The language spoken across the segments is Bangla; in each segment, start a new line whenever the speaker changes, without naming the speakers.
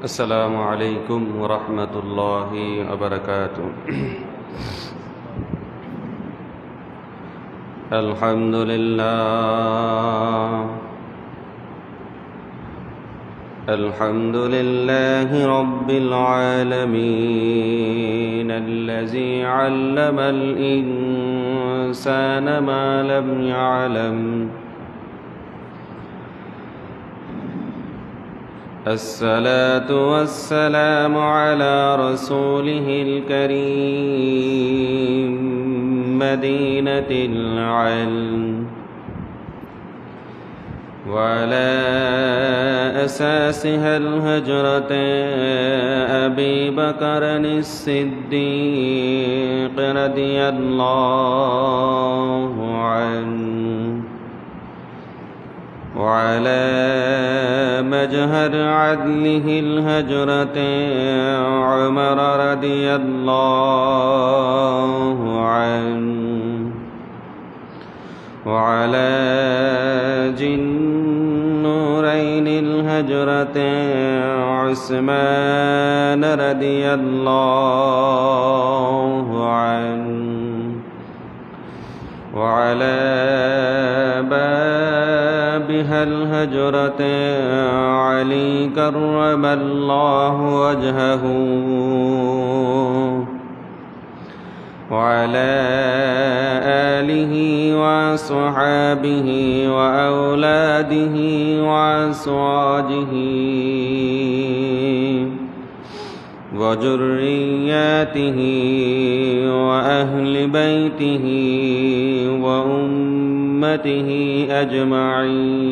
السلام عليكم ورحمة الله وبركاته. الحمد لله رب العالمين الذي علم الإنسان ما لم يعلم. الصلاة والسلام على رسوله الكريم مدينة العلم، وعلى أساسها الهجرة أبي بكر الصديق رضي الله عنه، وعلى مجهر عدله الهجرة عمر رضي الله عنه، وعلى جنورين الهجرة عثمان رضي الله عنه، وعلى بابها الهجرة علي كرم الله وجهه، وعلى آله وصحابه وأولاده وأزواجه وذرياته وأهل بيته وأمته أجمعين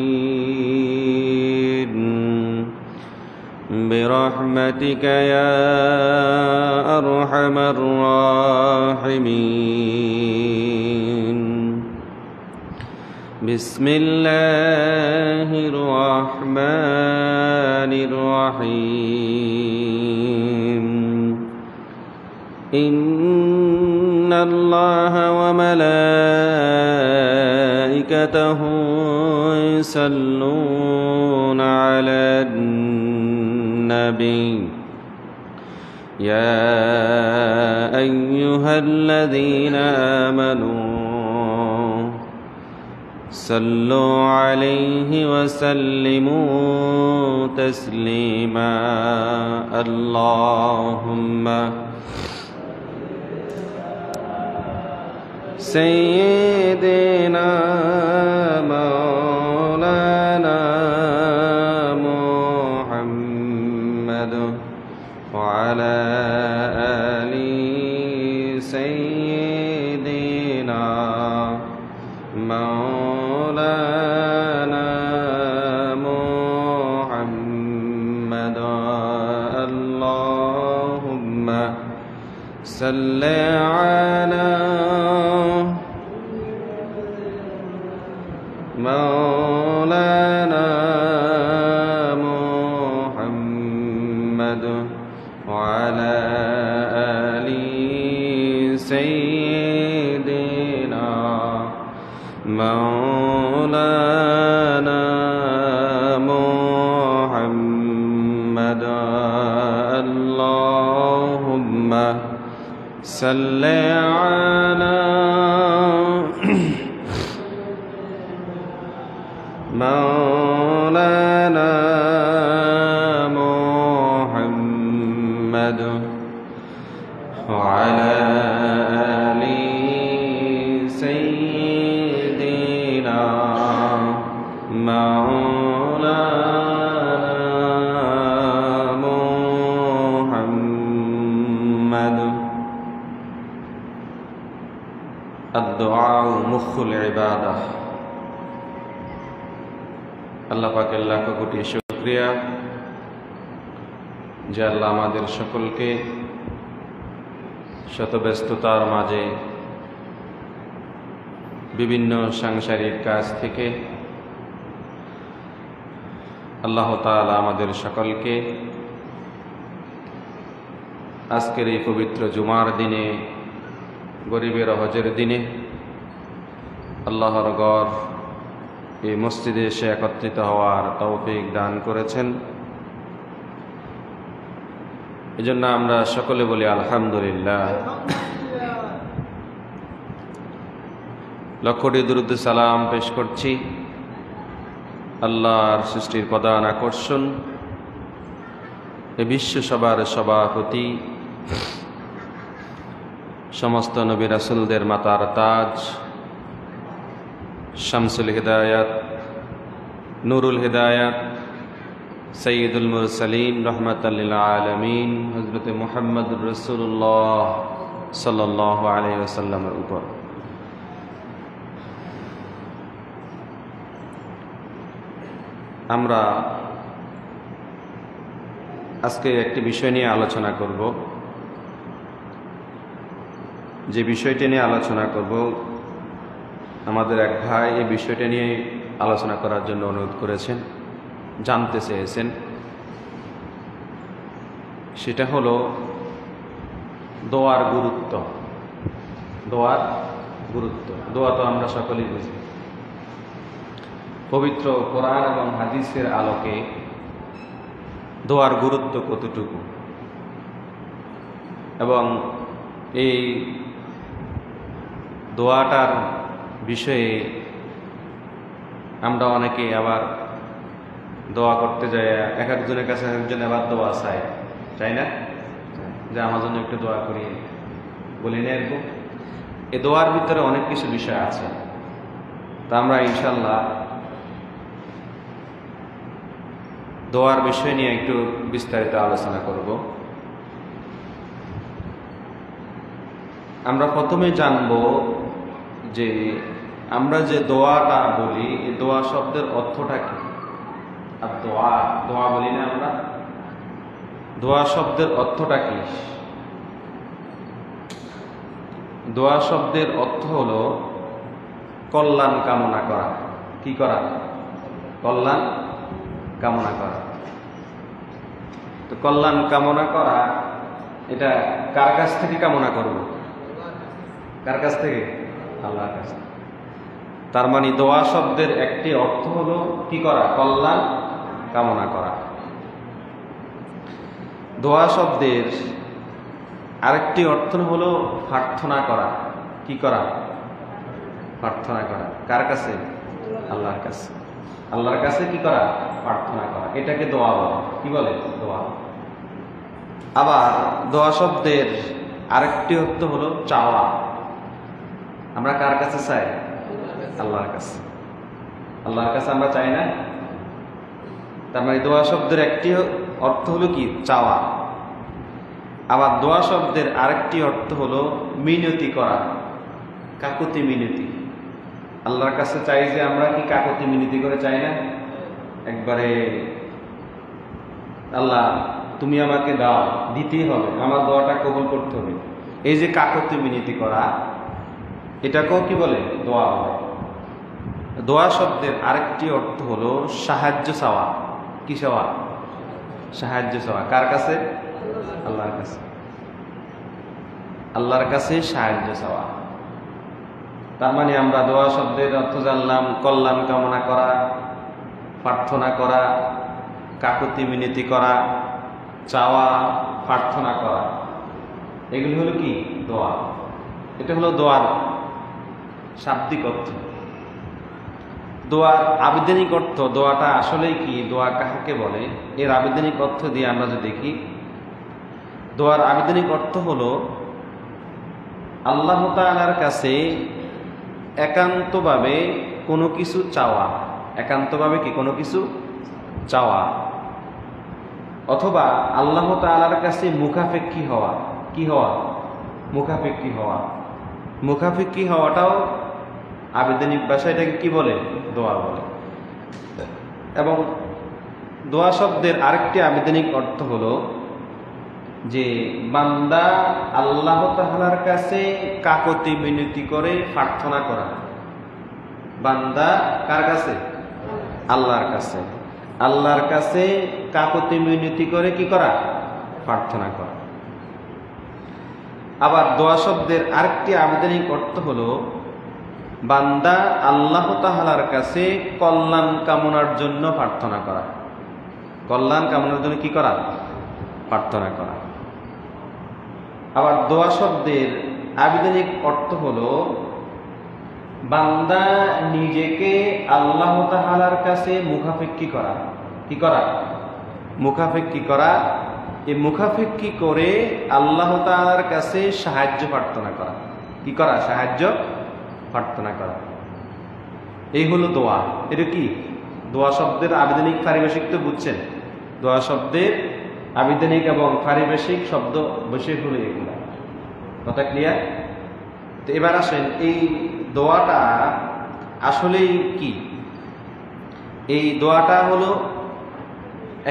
برحمتك يا أرحم الراحمين. بسم الله الرحمن الرحيم. إن الله وملائكته يصلون على النبي يا أيها الذين آمنوا صلوا عليه وسلموا تسليما. اللهم سيدنا مولانا محمد وعلى آل سيدنا مولانا محمد. اللهم صل على مولانا محمد وعلى آل سيدنا مولانا محمد. اللهم صل على مولانا محمد وعلى آل سيدنا مولانا محمد. الدعاء مخ العبادة. আল্লাহ পাকের লাখ কোটি শুকরিয়া যে আল্লাহ আমাদের সকলকে শত ব্যস্ততার মাঝে বিভিন্ন সাংসারিক কাজ থেকে আল্লাহ তাআলা আমাদের সকলকে আজকের এই পবিত্র জুমার দিনে, গরিবের হজের দিনে আল্লাহর ঘর এই মসজিদে এসে একত্রিত হওয়ার তৌফিক দান করেছেন। এজন্য আমরা সকলে বলি আলহামদুলিল্লাহ। লক্ষটি দুরূদ সালাম পেশ করছি আল্লাহর সৃষ্টির প্রধান আকর্ষণ, এ বিশ্ব সভার সভাপতি, সমস্ত নবী রাসূলদের মাতার তাজ, শামসুল হিদায়াত, নুরুল হিদায়াত, সৈয়দুল মুরসালিন, রহমাতাল লিল আলামিন, হযরত মুহাম্মদুর রাসূলুল্লাহ সাল্লাল্লাহু আলাইহি ওয়াসাল্লামের উপর আমরা আজকে একটি বিষয় নিয়ে আলোচনা করব। যে বিষয়টি নিয়ে আলোচনা করব, আমাদের এক ভাই এই বিষয়টা নিয়ে আলোচনা করার জন্য অনুরোধ করেছেন, জানতে চেয়েছেন। সেটা হলো দোয়ার গুরুত্ব। দোয়ার গুরুত্ব, দোয়া তো আমরা সকলেই বুঝি। পবিত্র কোরআন এবং হাদিসের আলোকে দোয়ার গুরুত্ব কতটুকু, এবং এই দোয়াটার বিষয়ে আমরা অনেকে আবার দোয়া করতে যাই, এক একজনের কাছে একজন আবার দোয়া চাই না, যে আমার জন্য একটু দোয়া করি, বলি না এরকম। এই দোয়ার ভিতরে অনেক কিছু বিষয় আছে। তা আমরা ইনশাল্লাহ দোয়ার বিষয় নিয়ে একটু বিস্তারিত আলোচনা করব। আমরা প্রথমে জানব যে আমরা যে দোয়াটা বলি, এই দোয়া শব্দের অর্থটা কি। আর দোয়া বলি না আমরা, দোয়া শব্দের অর্থটা কি? দোয়া শব্দের অর্থ হলো কল্যাণ কামনা করা। কি করা? কল্যাণ কামনা করা। তো কল্যাণ কামনা করা, এটা কার কাছ থেকে কামনা করব? কার কাছ থেকে? আল্লাহর কাছ থেকে। তার মানে দোয়া শব্দের একটি অর্থ হলো কি করা? কল্যাণ কামনা করা। দোয়া শব্দের আরেকটি অর্থ হলো প্রার্থনা করা। কি করা? প্রার্থনা করা। কার কাছে? আল্লাহর কাছে। আল্লাহর কাছে কি করা? প্রার্থনা করা। এটাকে দোয়া বলে। কি বলে? দোয়া। আবার দোয়া শব্দের আরেকটি অর্থ হলো চাওয়া। আমরা কার কাছে চাই? আল্লাহর কাছে। আল্লাহর কাছে আমরা চাই না? তার মানে দোয়া শব্দের একটি অর্থ হলো কি? চাওয়া। আবার দোয়া শব্দের আরেকটি অর্থ হলো মিনতি করা, কাকুতি মিনতি। আল্লাহর কাছে চাই যে আমরা কি কাকুতি মিনতি করে চাই না? একবারে আল্লাহ তুমি আমাকে দাও, দিতেই হবে, আমার দোয়াটা কবুল করতে হবে। এই যে কাকুতি মিনতি করা, এটাকেও কি বলে? দোয়া বলে। দোয়া শব্দের আরেকটি অর্থ হলো সাহায্য চাওয়া। কি চাওয়া? সাহায্য চাওয়া। কার কাছে? আল্লাহর কাছে। আল্লাহর কাছে সাহায্য চাওয়া। তার মানে আমরা দোয়া শব্দের অর্থ জানলাম কল্যাণ কামনা করা, প্রার্থনা করা, কাকুতি মিনতি করা, চাওয়া, প্রার্থনা করা। এগুলি হলো কি? দোয়া। এটা হলো দোয়ার শাব্দিক অর্থ। দোয়ার আবেদনিক অর্থ, দোয়াটা আসলেই কি, দোয়া কাহাকে বলে, এর আবেদনিক অর্থ দিয়ে আমরা যদি দেখি, দোয়ার আবেদনিক অর্থ হলো আল্লাহ তাআলার কাছে একান্তভাবে কোনো কিছু চাওয়া। একান্তভাবে কি? কোনো কিছু চাওয়া। অথবা আল্লাহ তাআলার কাছে মুখাপেক্ষী হওয়া। কি হওয়া? মুখাপেক্ষী হওয়া। মুখাপেক্ষী হওয়াটাও আবেদনিক ভাষায় এটাকে কি বলে? দোয়া বলে। এবং দোয়া শব্দের আরেকটি আবেদনিক অর্থ হলো যে বান্দা আল্লাহ তাআলার কাছে কাকুতি মিনতি করে প্রার্থনা করা। বান্দা কার কাছে? আল্লাহর কাছে। আল্লাহর কাছে কাকুতি মিনতি করে কি করা? প্রার্থনা করা। আবার দোয়া শব্দের আরেকটি আবেদনিক অর্থ হলো বান্দা আল্লাহ তাআলার কাছে কল্যাণ কামনার জন্য প্রার্থনা করা। কল্যাণ কামনার জন্য কি করা? প্রার্থনা করা। আবার দোয়া শব্দের আবিধানিক অর্থ হলো বান্দা নিজেকে আল্লাহ তাআলার কাছে মুখাপেক্ষী করা। কি করা? মুখাপেক্ষী করা। এই মুখাপেক্ষী করে আল্লাহ তাআলার কাছে সাহায্য প্রার্থনা করা। কি করা? সাহায্য প্রার্থনা করা। এই হলো দোয়া। এটা কি? দোয়া শব্দের আবিধানিক পারিভাষিক তো বুঝছেন। দোয়া শব্দের আবিধানিক এবং পারিভাষিক শব্দ বিষয় হলো এগুলা। কথা ক্লিয়ার? তো এবার আসেন, এই দোয়াটা আসলেই কি? এই দোয়াটা হলো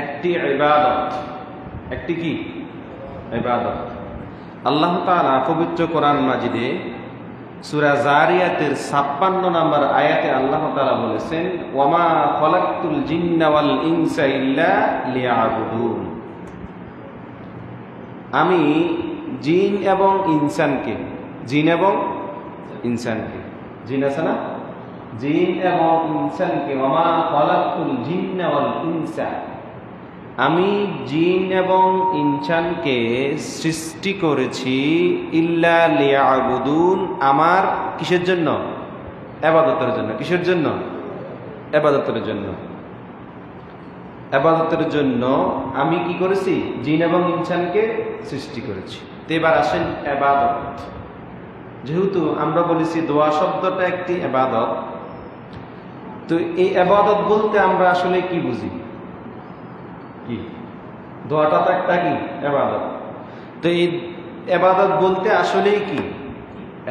একটি ইবাদত। একটি কি? ইবাদত। আল্লাহ তাআলা পবিত্র কোরআন মাজিদে সূরা জারিয়াতের 56 নম্বর আয়াতে আল্লাহ তাআলা বলেছেন, ওয়ামা খালাকতুল জিন্না ওয়াল ইনসা ইল্লা লিয়াবুদুন। আমি জিন এবং ইনসানকে, জিন এবং ইনসানকে, জিন আছে না, জিন এবং ইনসানকে, ওয়ামা খালাকতুল জিন্না ওয়াল ইনসা, আমি জিন এবং ইনসানকে সৃষ্টি করেছি ইল্লা লিয়াবুদুন, আমার কিসের জন্য? ইবাদতের জন্য। কিসের জন্য? ইবাদতের জন্য। ইবাদতের জন্য আমি কি করেছি? জিন এবং ইনসানকে সৃষ্টি করেছি। তো এবার আসেন ইবাদত। যেহেতু আমরা বলেছি দোয়া শব্দটা একটি ইবাদত, তো এই ইবাদত বলতে আমরা আসলে কি বুঝি? কি? দোয়াটা তো একটা কি? ইবাদত। তো এই ইবাদত বলতে আসলেই কি?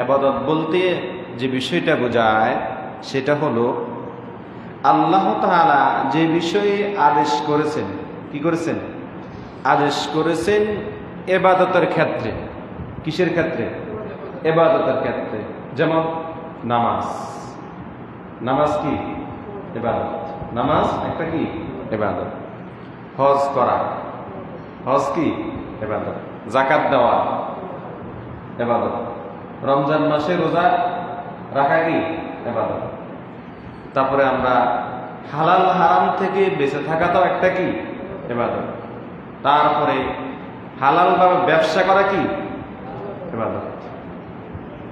ইবাদত বলতে যে বিষয়টা বোঝায় সেটা হলো আল্লাহ তাআলা যে বিষয়ে আদেশ করেছেন। কি করেছেন? আদেশ করেছেন ইবাদতের ক্ষেত্রে। কিসের ক্ষেত্রে? ইবাদতের ক্ষেত্রে। যেমন নামাজ। নামাজ কি? ইবাদত। নামাজ একটা কি? ইবাদত। হজ করা। হজ কি? ইবাদত। যাকাত দেওয়া ইবাদত। রমজান মাসে রোজা রাখা কি? ইবাদত। তারপরে আমরা হালাল হারাম থেকে বেঁচে থাকাটাও একটা কি? ইবাদত। তারপরে হালাল ভাবে ব্যবসা করা কি? ইবাদত।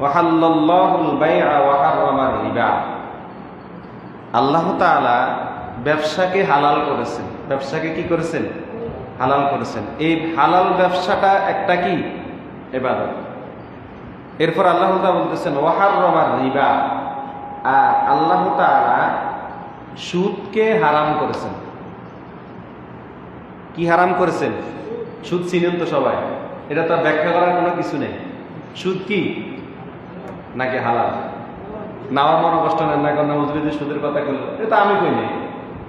ওয়াহাল্লাল্লাহুল বাইআ ওয়া হারামার রিবা। আল্লাহ তাআলা ব্যবসাকে হালাল করেছেন। ব্যবসাকে কি করেছেন? হালাল করেছেন। এই হালাল ব্যবসাটা একটা কি? ইবাদত। এরপর আল্লাহ তাআলা বলতেছেন ওয়া হারামার রিবা, আর আল্লাহ তাআলা সুদকে হারাম করেছেন। কি হারাম করেছেন? সুদ চিনেন তো সবাই, এটা তো ব্যাখ্যা করার কোনো কিছু নেই। সুদ কি নাকি হালাল? না আমার মনে কষ্ট নেন না, কারণ হুজুর সুদের কথা বললো, এটা আমি কই নাই,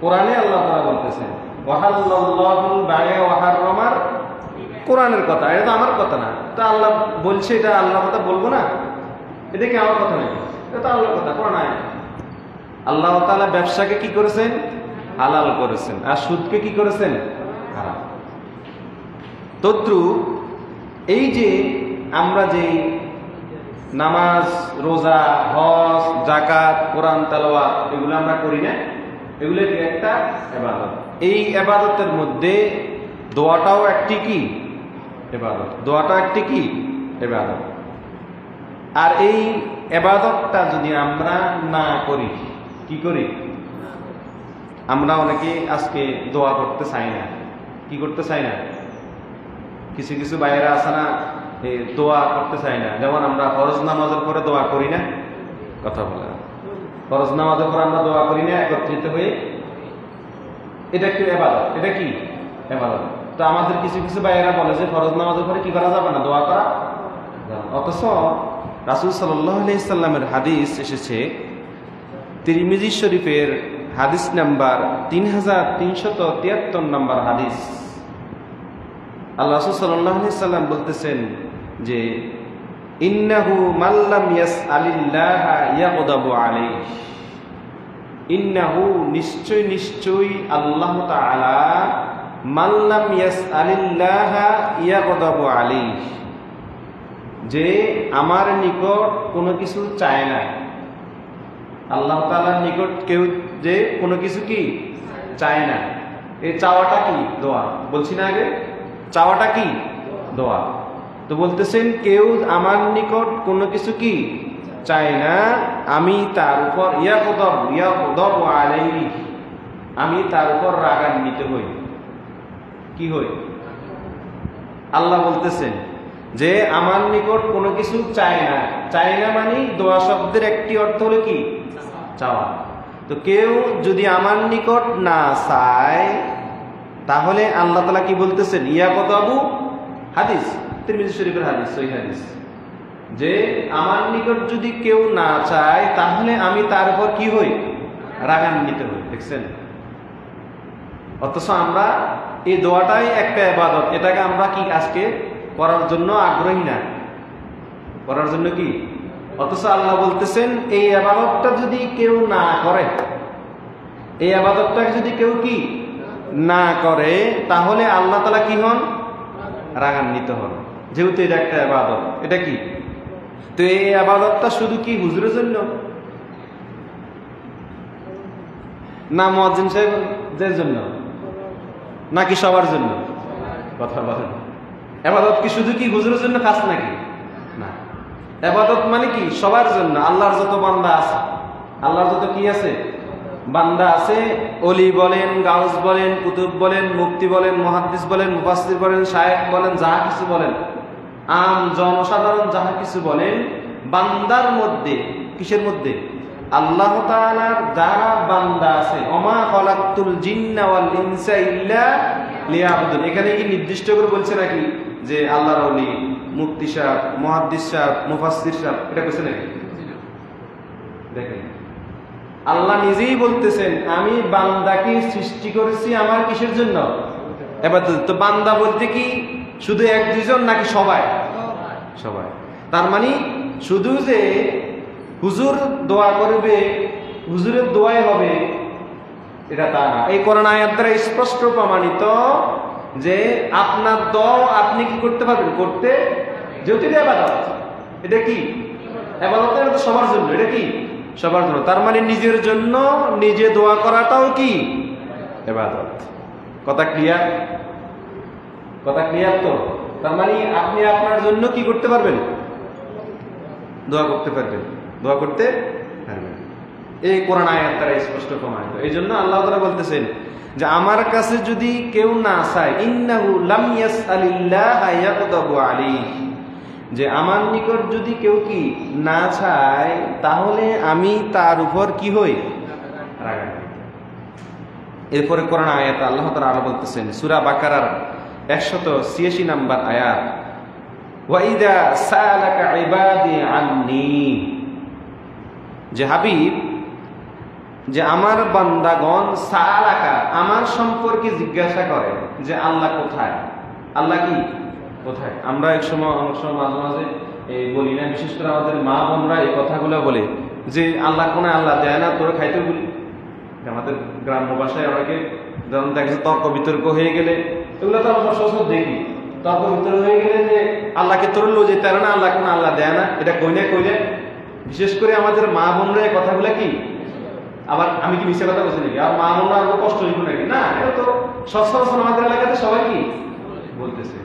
কোরআনে আল্লাহ তাআলা বলতেছেন ওয়াহাল্লাল্লাহুল বাইআ ওয়া হারামার, কোরআনের কথা, এটা তো আমার কথা না। তো আল্লাহ বলছে, এটা আল্লাহর কথা বলবো না? এটা কি আমার কথা নাকি? এটা তো আল্লাহর কথা, কোরআন আয়াত। আল্লাহ তাআলা ব্যবসাকে কি করেছেন? হালাল করেছেন। আর সুদকে কি করেছেন? হারাম। তদ্রুপ এই যে আমরা যে নামাজ, রোজা, হজ, যাকাত, কোরআন তেলাওয়াত এগুলো আমরা করি না, এগুলো কি একটা ইবাদত। এই ইবাদতের মধ্যে দোয়াটাও একটি কি? ইবাদত। দোয়াটা একটি কি? ইবাদত। আর এই ইবাদতটা যদি আমরা না করি, কি করি? আমরা অনেকে আজকে দোয়া করতে চাই না। কি করতে চাই না? কিছু কিছু বাইরে আছে না, দোয়া করতে চাই না। যেমন আমরা ফরজ নামাজের পরে দোয়া করি না, কথা বলে না, ফরজ নামাজের পরে আমরা দোয়া করি না একত্রিত হয়ে, এটা একটু ইবাদত। এটা কি? ইবাদত। তো আমাদের কিছু কিছু বাইরা বলে যে ফরজ নামাজের পরে কি করা যাবে না? দোয়া করা। অথচ রাসূল সাল্লাল্লাহু আলাইহি সাল্লামের হাদিস এসেছে, তিরমিজি শরীফের হাদিস নাম্বার 3373 নম্বর হাদিস। আল্লাহ রাসূল সাল্লাল্লাহু আলাইহি সাল্লাম বলতেছেন যে ইন্নাহু মাল্লাম ইয়াসআলিল্লাহা ইয়াগদাবু আলাইহি, ইন্নাহু নিশ্চয় নিশ্চয় আল্লাহ তাআলা মাল্লাম ইয়াসআলিল্লাহা ইয়াগদাবু আলাইহি, যে আমার নিকট কোনো কিছু চায় না। আল্লাহ তাআলার নিকট কেউ যে কোনো কিছু কি চায় না, এই চাওয়াটা কি? দোয়া। বলছি না আগে, চাওয়াটা কি? দোয়া। তো বলতেছেন কেউ আমার নিকট কোনো কিছু কি চায় না, আমি তার উপর ইয়াগদাবু আলাইহি, আমি তার উপর রাগান্বিত হই। কি হই? আল্লাহ বলতেছেন যে আমার নিকট কোনো কিছু চায় না। চায় না মানে দোয়া শব্দের একটি অর্থ হলো কি? চাওয়া। তো কেউ যদি আমার নিকট না চায় তাহলে আল্লাহ তাআলা কি বলতেছেন? ইয়াগদাবু, হাদিস তিরমিজি শরীফের হাদিস, সহিহ হাদিস, যে আমার নিকট যদি কেউ না চায় তাহলে আমি তার উপর কি হই? রাগান্বিত হই। দেখছেন? অথচ আমরা এই দোয়াটাই একটা ইবাদত, এটাকে আমরা কি আজকে করার জন্য আগ্রহী না, করার জন্য কি? অথচ আল্লাহ বলতেছেন এই ইবাদতটা যদি কেউ না করে, এই ইবাদতটাকে যদি কেউ কি না করে তাহলে আল্লাহ তাআলা কি হন? রাগান্বিত হন। যেহেতু এটা একটা ইবাদত, এটা কি? তো এই ইবাদতটা শুধু কি হুজুরের জন্য না মুয়াজ্জিন সাহেবদের জন্য নাকি সবার জন্য? কথা বলেন। ইবাদত কি শুধু কি হুজুরের জন্য খাস নাকি? না, ইবাদত মানে কি সবার জন্য। আল্লাহর যত বান্দা আছে, আল্লাহর যত কি আছে বান্দা আছে, ওলি বলেন, গাউস বলেন, কুতুব বলেন, মুফতি বলেন, মুহাদ্দিস বলেন, মুফাসসির বলেন, শায়েখ বলেন, যাহা কিছু বলেন, আম জনসাধারণ যাহা কিছু বলেন, বান্দার মধ্যে, কিসের মধ্যে? আল্লাহ তাআলার যারা বান্দা আছে, ওমা খালাকতুল জিন্না ওয়াল ইনসা ইল্লা লিয়াবুদুন। এখানে কি নির্দিষ্ট করে বলছে নাকি যে আল্লাহর ওলি, মুফতি সাহেব, মুহাদ্দিস সাহেব, মুফাসসির সাহেব, এটা কইছে নাকি? দেখেন, আল্লাহ নিজেই বলতেছেন আমি বান্দাকে সৃষ্টি করেছি আমার কিসের জন্য? ইবাদত। তো বান্দা বলতে কি শুধু এক দুইজন নাকি সবাই? সবাই। তার মানে শুধু যে হুজুর দোয়া করবে, হুজুরের দোয়াই হবে, এটা তা না। এই কোরআন আয়াত দ্বারা স্পষ্ট প্রমাণিত যে আপনার দোয়া আপনি কি করতে পারবেন? করতে, যেহেতু এটা ইবাদত, এটা কি ইবাদত? এটা তো সবার জন্য, এটা কি সবার জন্য। তার মানে নিজের জন্য নিজে দোয়া করাটাও কি ইবাদত। কথা ক্লিয়ার? কথা ক্লিয়ার তো? তার মানে আপনি আপনার জন্য কি করতে পারবেন? দোয়া করতে পারবেন, দোয়া করতে পারবেন। এই কোরআন আয়াত দ্বারা স্পষ্ট প্রমাণিত। এই জন্য আল্লাহ তাআলা বলতেছেন যে আমার কাছে যদি কেউ না চায়, ইন্নাহু লাম ইয়াসআলিল্লাহা ইয়াগদাবু আলাইহি, যে আমার নিকট যদি কেউ কি না চায় তাহলে আমি তার উপর কি হই? রাগান্বিত। এরপরে কোরআন আয়াত আল্লাহ তাআলা আরো বলতেছেন, সূরা বাকারার 186 নম্বর আয়াত, ওয়া ইযা সালাকা ইবাদি আন্নী, যে হাবিব, যে আমার বান্দাগণ সালাকা আমার সম্পর্কে জিজ্ঞাসা করে যে আল্লাহ কোথায়, আল্লাহ কি কোথায়। আমরা এক সময় অনেক সময় মাঝে মাঝে বলি না, বিশেষ করে আমাদের মা বোনরা এই কথাগুলো বলে যে আল্লাহ কোন, আল্লাহ দেয় না, তোরা খাইতে বলি। আমাদের গ্রাম্য ভাষায় অনেকে যখন দেখছে তর্ক বিতর্ক হয়ে গেলে, এগুলো তো আমরা সচরাচর দেখি, তর্ক বিতর্ক হয়ে গেলে যে আল্লাহকে তোর লো যেতে পারে না, আল্লাহ কোন, আল্লাহ দেয় না, এটা কইলে বিশেষ করে আমাদের মা বোনরা এই কথাগুলো কি, আবার আমি কি মিশে কথা বলছি নাকি? আর মা বোনরা আরো কষ্ট হইব নাকি? না, এটা তো সচরাচর আমাদের এলাকাতে সবাই কি বলতেছে,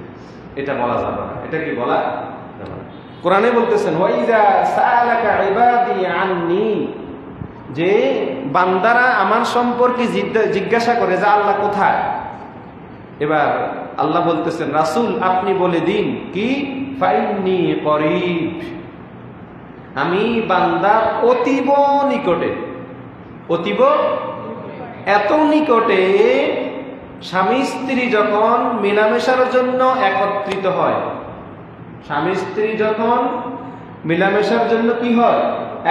এটা বলা যাবে না। এটা কি বলা যাবে না? কোরআনে বলতেছেন ওয়াইজা সালাকা ইবাদি আন্নী, যে বান্দারা আমার সম্পর্কে জিজ্ঞাসা করে যে আল্লাহ কোথায়। এবার আল্লাহ বলতেছেন রাসূল আপনি বলে দিন কি, ফাইন্নী করিব, আমি বান্দার অতীব নিকটে। অতীব, এত নিকটে স্বামী স্ত্রী যখন মেলামেশার জন্য একত্রিত হয়, স্বামী স্ত্রী যখন মেলামেশার জন্য কি হয়?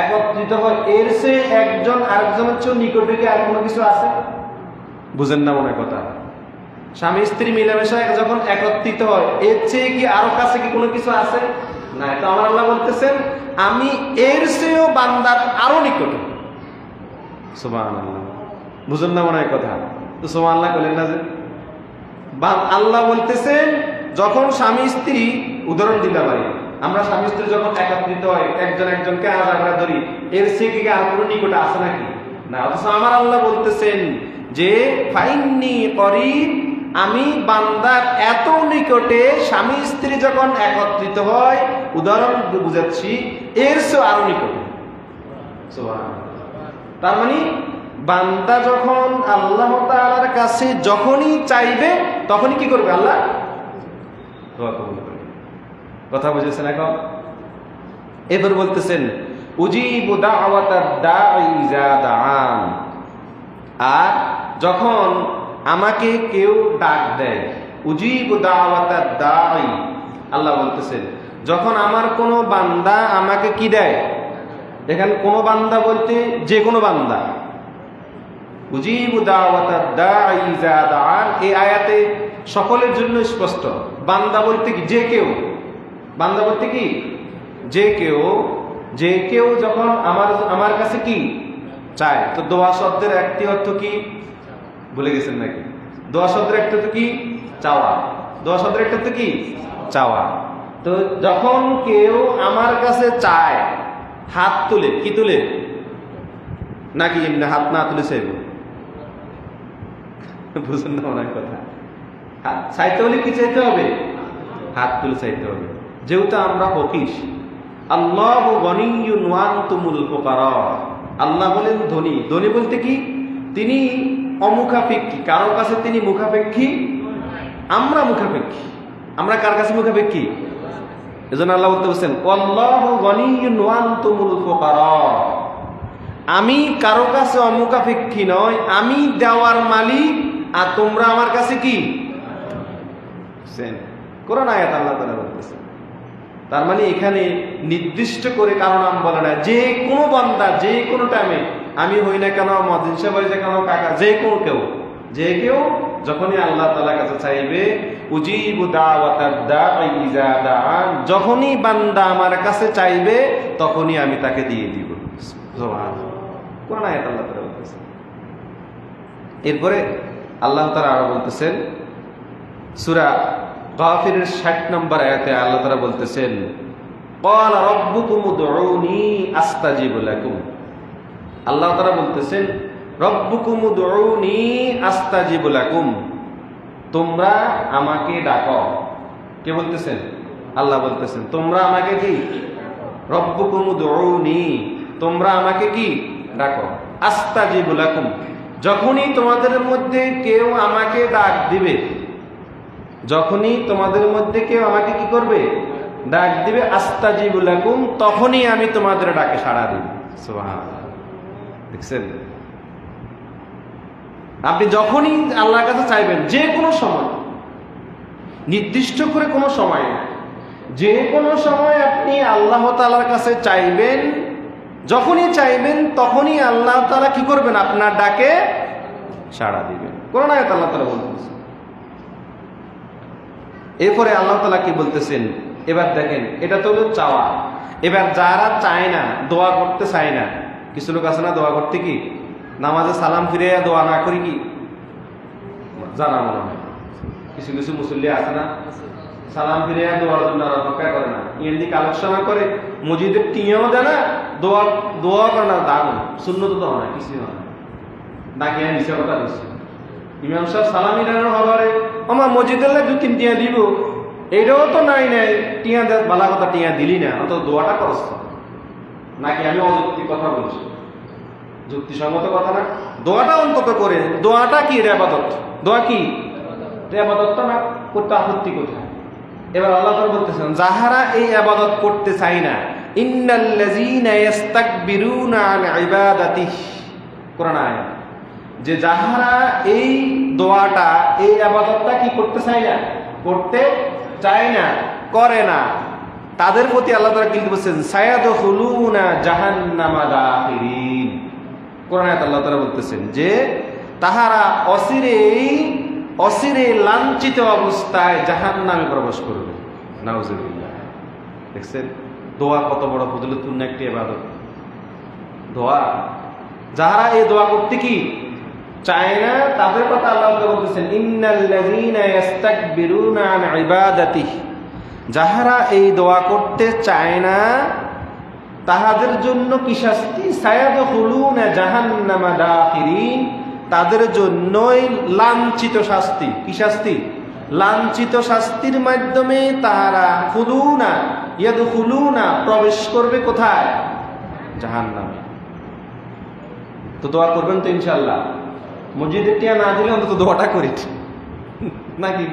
একত্রিত হয়। এর সে একজন আরেকজনের চেয়ে নিকটে কি আর কোনো কিছু আছে? বুঝেন না মনে কথা? স্বামী স্ত্রী মেলামেশা যখন একত্রিত হয়, এর চেয়ে কি আরো কাছে কি কোনো কিছু আছে? না। তো আমার আল্লাহ বলতেছেন আমি এর চেয়েও বান্দার আরো নিকটে। সুবহানাল্লাহ। বুঝেন না মনে হয় কথা? তো সুবহানাল্লাহ বলেন না যে আল্লাহ বলতেছেন যখন স্বামী স্ত্রী, উদাহরণ দিতে পারি, আমরা স্বামী স্ত্রী যখন একত্রিত হয়, একজন একজনকে আমরা ধরি, এর চেয়ে কি আর কোনো নিকটে আছে নাকি? না। অথচ আমার আল্লাহ বলতেছেন যে ফাইন্নী করিব, আমি বান্দার এত নিকটে, স্বামী স্ত্রী যখন একত্রিত হয়, উদাহরণ বুঝাচ্ছি, এর চেয়ে আরো নিকটে। তার মানে বান্দা যখন আল্লাহ তাআলার কাছে যখনই চাইবে তখনই কি করবে? আল্লাহ দোয়া কবুল করবে। কথা বুঝেছেন এখন? এবার বলতেছেন উজিবু দাওয়াতাদ দাঈ ইযা দাআন। আর যখন আমাকে কেউ ডাক দেয়, উজিবু দাওয়াতাদ দাঈ, আল্লাহ বলতেছেন যখন আমার কোনো বান্দা আমাকে কি দেয়, দেখেন কোনো বান্দা বলতে যে কোনো বান্দা, উজিবু দাওয়াতাদ দাঈ ইযা দাআন, এই আয়াতে সকলের জন্য স্পষ্ট। বান্দা বলতে কি? যে কেউ। বান্দা বলতে কি? যে কেউ। যে কেউ যখন আমার কাছে কি চায়। তো দোয়া শব্দের একটি অর্থ কি ভুলে গেছেন নাকি? দোয়া শব্দের একটা অর্থ কি? চাওয়া। দোয়া শব্দের একটা অর্থ কি? চাওয়া। তো যখন কেউ আমার কাছে চায়, হাত তুলে, কি তুলে? নাকি এমনি হাত না তুলে চাইব? বুঝুন না ওনার কথা। হাত চাইতে হলে কি চাইতে হবে? হাত তুলে চাইতে হবে। যেহেতু আমরা ফকির, আল্লাহু গনিয়্যুন ওয়া আনতুমুল ফুকারা, আল্লাহ বলেন ধনী। ধনী বলতে কি? তিনি অমুখাপেক্ষী, কারোর কাছে তিনি মুখাপেক্ষী, আমরা মুখাপেক্ষী। আমরা কার কাছে মুখাপেক্ষী? এজন্য আল্লাহ বলতে বলছেন আল্লাহু গনিয়্যুন ওয়া আনতুমুল ফুকারা, আমি কারো কাছে অমুখাপেক্ষী নয়, আমি দেওয়ার মালিক, আর তোমরা আমার কাছে কি? কোরআন আয়াত আল্লাহ তাআলা বলতেছেন। তার মানে এখানে নির্দিষ্ট করে কারো নাম বলে না, যে কোনো বান্দা যে কোনো টাইমে, আমি হই না কেন, মদিন সাহেব হই না কেন, কাকা, যে কোনো কেউ, যে কেউ যখনই আল্লাহ তাআলার কাছে চাইবে, উজিবু দাওয়াতাদ দাঈ ইযা দাআন, যখনই বান্দা আমার কাছে চাইবে তখনই আমি তাকে দিয়ে দিব। সুবহানাল্লাহ, কোরআন আয়াত আল্লাহ তাআলা বলতেছেন। এরপরে আল্লাহ তাআলা আরো বলতেছেন সূরা গাফিরের 60 নম্বর আয়াতে আল্লাহ তাআলা বলতেছেন ক্বালা রাব্বুকুম উদউনি আস্তাজিব লাকুম। আল্লাহ তাআলা বলতেছেন রাব্বুকুম উদউনি আস্তাজিব লাকুম, তোমরা আমাকে ডাকো। কে বলতেছেন? আল্লাহ বলতেছেন তোমরা আমাকে কি? রাব্বুকুম উদউনি, তোমরা আমাকে কি ডাকো। আস্তাজিব লাকুম, যখনই তোমাদের মধ্যে কেউ আমাকে ডাক দিবে, যখনই তোমাদের মধ্যে কেউ আমাকে কি করবে? ডাক দিবে, আস্তাজিবু লাকুম, তখনই আমি তোমাদের ডাকে সাড়া দিব। সুবহানাল্লাহ, দেখছেন? আপনি যখনই আল্লাহর কাছে চাইবেন, যে কোনো সময়, নির্দিষ্ট করে কোনো সময় না, যে কোনো সময় আপনি আল্লাহ তাআলার কাছে চাইবেন, যখনই চাইবেন তখনই আল্লাহ তাআলা কি করবেন? আপনার ডাকে সাড়া দিবেন। কোরআন আয়াত আল্লাহ তাআলা বলতেছেন। এরপরে আল্লাহ তাআলা কি বলতেছেন? এবার দেখেন, এটা তো হলো চাওয়া। এবার যারা চায় না, দোয়া করতে চায় না, কিছু লোক আছে না দোয়া করতে কি নামাজে সালাম ফিরে দোয়া না করি কি জানা মনে হয়। কিছু কিছু মুসল্লি আছে না সালাম ফিরে দোয়ার জন্য অপেক্ষা করে না, এমনি কালেকশন করে, মসজিদের টিয়াও দেয় না, দোয়া দোয়া করে না, দাম সুন্নত তো হয় না, কিছু হয় না, নাকি নিচে কথা দিচ্ছে। ইমাম সাহেব সালাম ইরানোর হবারে আমার মসজিদের লাগে 2-3 টিয়া দিব, এটাও তো নাই নাই, টিয়া দেয় ভালো কথা, টিয়া দিলি না, অত দোয়াটা করছ নাকি? আমি অযৌক্তিক কথা বলছি, যুক্তিসঙ্গত কথা না। দোয়াটা অন্তত করে, দোয়াটা কি? ইবাদত। দোয়া কি? ইবাদত না করতে আপত্তি কোথায়? এবার আল্লাহ তাআলা বলতেছেন যাহারা এই ইবাদত করতে চায় না, ইন্নাল্লাযীনা ইস্তাকবিরুনা আন ইবাদাতিহি, কোরআন আয়াত, যে যাহারা এই দোয়াটা, এই ইবাদতটা কি করতে চায় না, করতে চায় না, করে না, তাদের প্রতি আল্লাহ তাআলা কিন্তু বলছেন সায়াদখুলুনা জাহান্নামা দাখিরিন। কোরআন আয়াত আল্লাহ তাআলা বলতেছেন যে তাহারা অচিরে লাঞ্ছিত অবস্থায় জাহান্নামে প্রবেশ করবে। নাউজুবিল্লাহ। দেখছেন দোয়া কত বড় ফজিলতপূর্ণ একটি ইবাদত। দোয়া, যারা এই দোয়া করতে কি চায় না, তাদের কথা আল্লাহ বলতেছেন ইন্নাল্লাযীনা ইস্তাকবিরুনা আন ইবাদাতিহি, যাহারা এই দোয়া করতে চায় না তাহাদের জন্য কি শাস্তি? সায়াদখুলুনা জাহান্নামা দাখিরিন, তাদের জন্যই লাঞ্ছিত শাস্তি। কি শাস্তি? লাঞ্ছিত শাস্তির মাধ্যমে তারা ইয়াদখুলুনা প্রবেশ করবে কোথায়? জাহান্নামে। তো দোয়া করবেন তো ইনশাআল্লাহ। মসজিদের টিয়া না দিলে অন্তত দোয়াটা করি নাকি?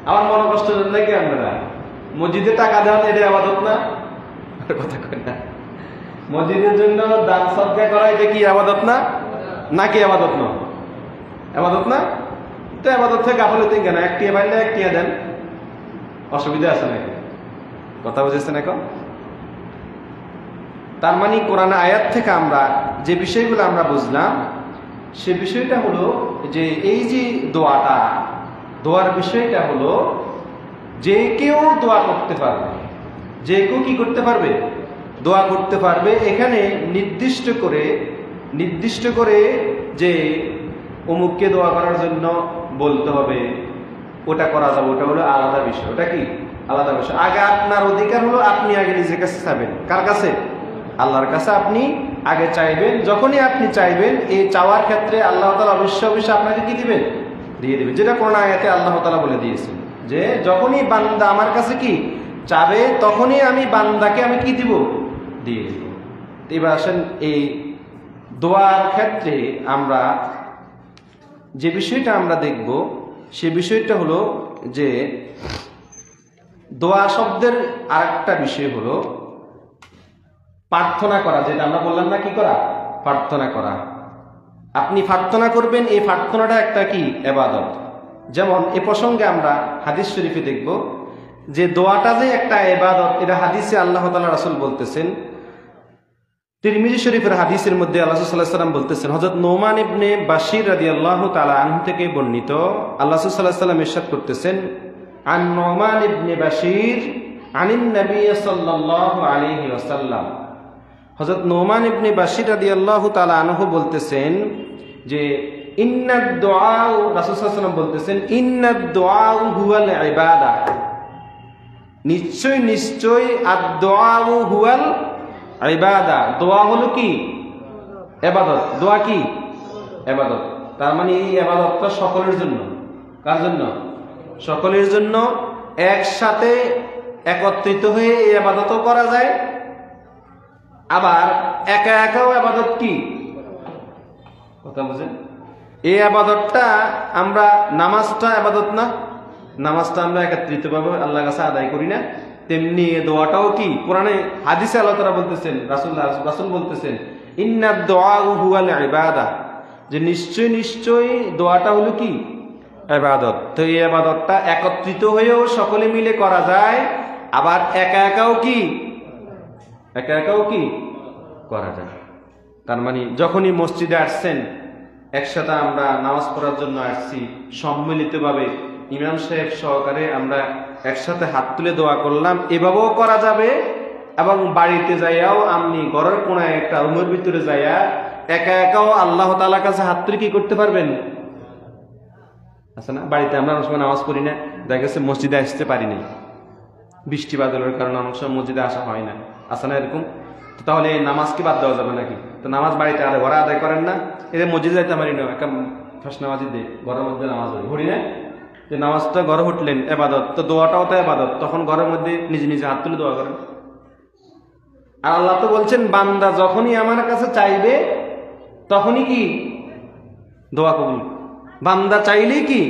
আমার মনে কষ্ট নাকি আপনারা? মসজিদে টাকা দেওয়া এটা ইবাদত না? কথা কই না? মসজিদের জন্য দান সদকা করা এটা কি ইবাদত না? নাকি ইবাদত না? ইবাদত না? তো ইবাদত থেকে গাফলতি কেন? এক টিয়া পাইলে এক টিয়া দেন, অসুবিধা আছে নাকি? কথা বুঝেছেন এখন? তার মানে কোরআন আয়াত থেকে আমরা যে বিষয়গুলো আমরা বুঝলাম, সে বিষয়টা হলো যে এই যে দোয়ার বিষয়টা হলো যে কেউ দোয়া করতে পারবে। যে কেউ কি করতে পারবে? দোয়া করতে পারবে। এখানে নির্দিষ্ট করে যে অমুককে দোয়া করার জন্য বলতে হবে, ওটা করা যাবে, ওটা হলো আলাদা বিষয়। ওটা কি আলাদা বিষয়। আগে আপনার অধিকার হলো আপনি আগে নিজের কাছে চাইবেন। কার কাছে? আল্লাহর কাছে আপনি আগে চাইবেন। যখনই আপনি চাইবেন, এই চাওয়ার ক্ষেত্রে আল্লাহ তাআলা অবশ্যই আপনাকে কি দিবেন? দিয়ে দিবেন। যেটা কোরআন আয়াতে আল্লাহ তাআলা বলে দিয়েছেন যে যখনই বান্দা আমার কাছে কি চাবে, তখনই আমি বান্দাকে আমি কি দিব? দিয়ে দিব। এবার আসেন এই দোয়ার ক্ষেত্রে আমরা যে বিষয়টা আমরা দেখব, সে বিষয়টা হলো যে দোয়া শব্দের আরেকটা বিষয় হলো প্রার্থনা করা। যেটা আমরা বললাম না, কি করা? প্রার্থনা করা। আপনি প্রার্থনা করবেন, এই প্রার্থনাটা একটা কি ইবাদত। যেমন এ প্রসঙ্গে আমরা হাদিস শরীফে দেখব যে দোয়াটা যে একটা ইবাদত, এটা হাদিসে আল্লাহ তাআলা রাসূল বলতেছেন। তিরমিজি শরীফের হাদিসের মধ্যে আল্লাহ রাসূল সাল্লাল্লাহু আলাইহি ওয়াসাল্লাম বলতেছেন, হযরত নোমান ইবনে বাশির রাদিয়াল্লাহু তাআলা আনহু থেকে বর্ণিত, আল্লাহ রাসূল সাল্লাল্লাহু আলাইহি ওয়াসাল্লাম ইরশাদ করতেছেন, আন নোমান ইবনে বাশির আনিন নবী সাল্লাল্লাহু আলাইহি ওয়াসাল্লাম। হযরত নোমান ইবনে বাশির রাদিয়াল্লাহু তাআলা আনহু বলতেছেন যে ইন্নাদ দুআ, রাসূল সাল্লাল্লাহু আলাইহি ওয়াসাল্লাম বলতেছেন, ইন্নাদ দুআ হুয়াল ইবাদা। নিশ্চয় আদ-দুআ হুয়াল ইবাদা। দোয়া হলো কি? ইবাদত। দোয়া কি? ইবাদত। তার মানে এই ইবাদতটা সকলের জন্য। কার জন্য? সকলের জন্য। একসাথে একত্রিত হয়ে এই ইবাদতও করা যায়, আবার একা একাও ইবাদত কি? কথা বুঝেন? এই ইবাদতটা আমরা, নামাজটা ইবাদত না? নামাজটা আমরা একত্রিতভাবে আল্লাহর কাছে আদায় করি না? তেমনি দোয়াটাও কি? কোরআনে হাদিসে আল্লাহ তাআলা বলতেছেন, রাসূল বলতেছেন, ইন্নাদ দুআ হুয়াল ইবাদা, যে নিশ্চয় দোয়াটা হলো কি? ইবাদত। তো এই ইবাদতটা একত্রিত হয়েও সকলে মিলে করা যায়, আবার একা একাও কি করা যায়। তার মানে যখনই মসজিদে আসছেন, একসাথে আমরা নামাজ পড়ার জন্য আসছি, সম্মিলিতভাবে ইমাম সাহেব সহকারে আমরা একসাথে হাত তুলে দোয়া করলাম, এভাবেও করা যাবে। এবং বাড়িতে যাইয়াও আপনি ঘরের কোনায় একটা রুমের ভিতরে যাইয়া একা একাও আল্লাহ তাআলার কাছে হাত তুলে কি করতে পারবেন? আছে না? বাড়িতে আমরা অনেক সময় নামাজ পড়ি না, দেখা গেছে মসজিদে আসতে পারি না, বৃষ্টি বাদলের কারণে অনেক সময় মসজিদে আসা হয় না, আছে না এরকম? তো তাহলে নামাজ কি বাদ দেওয়া যাবে নাকি? তো নামাজ বাড়িতে ঘরে আদায় করেন না? এটা মসজিদে যাইতে পারি না, একটা ফার্স্ট নামাজি দিয়ে ঘরের মধ্যে নামাজ পড়ি না, যে নামাজটা ঘরে উঠলেন ইবাদত, তো দোয়াটাও তো ইবাদত। তখন ঘরের মধ্যে নিজে নিজে হাত তুলে দোয়া করেন। আর আল্লাহ তো বলছেন, বান্দা যখনই আমার কাছে চাইবে তখনই কি দোয়া কবুল। বান্দা চাইলেই কি,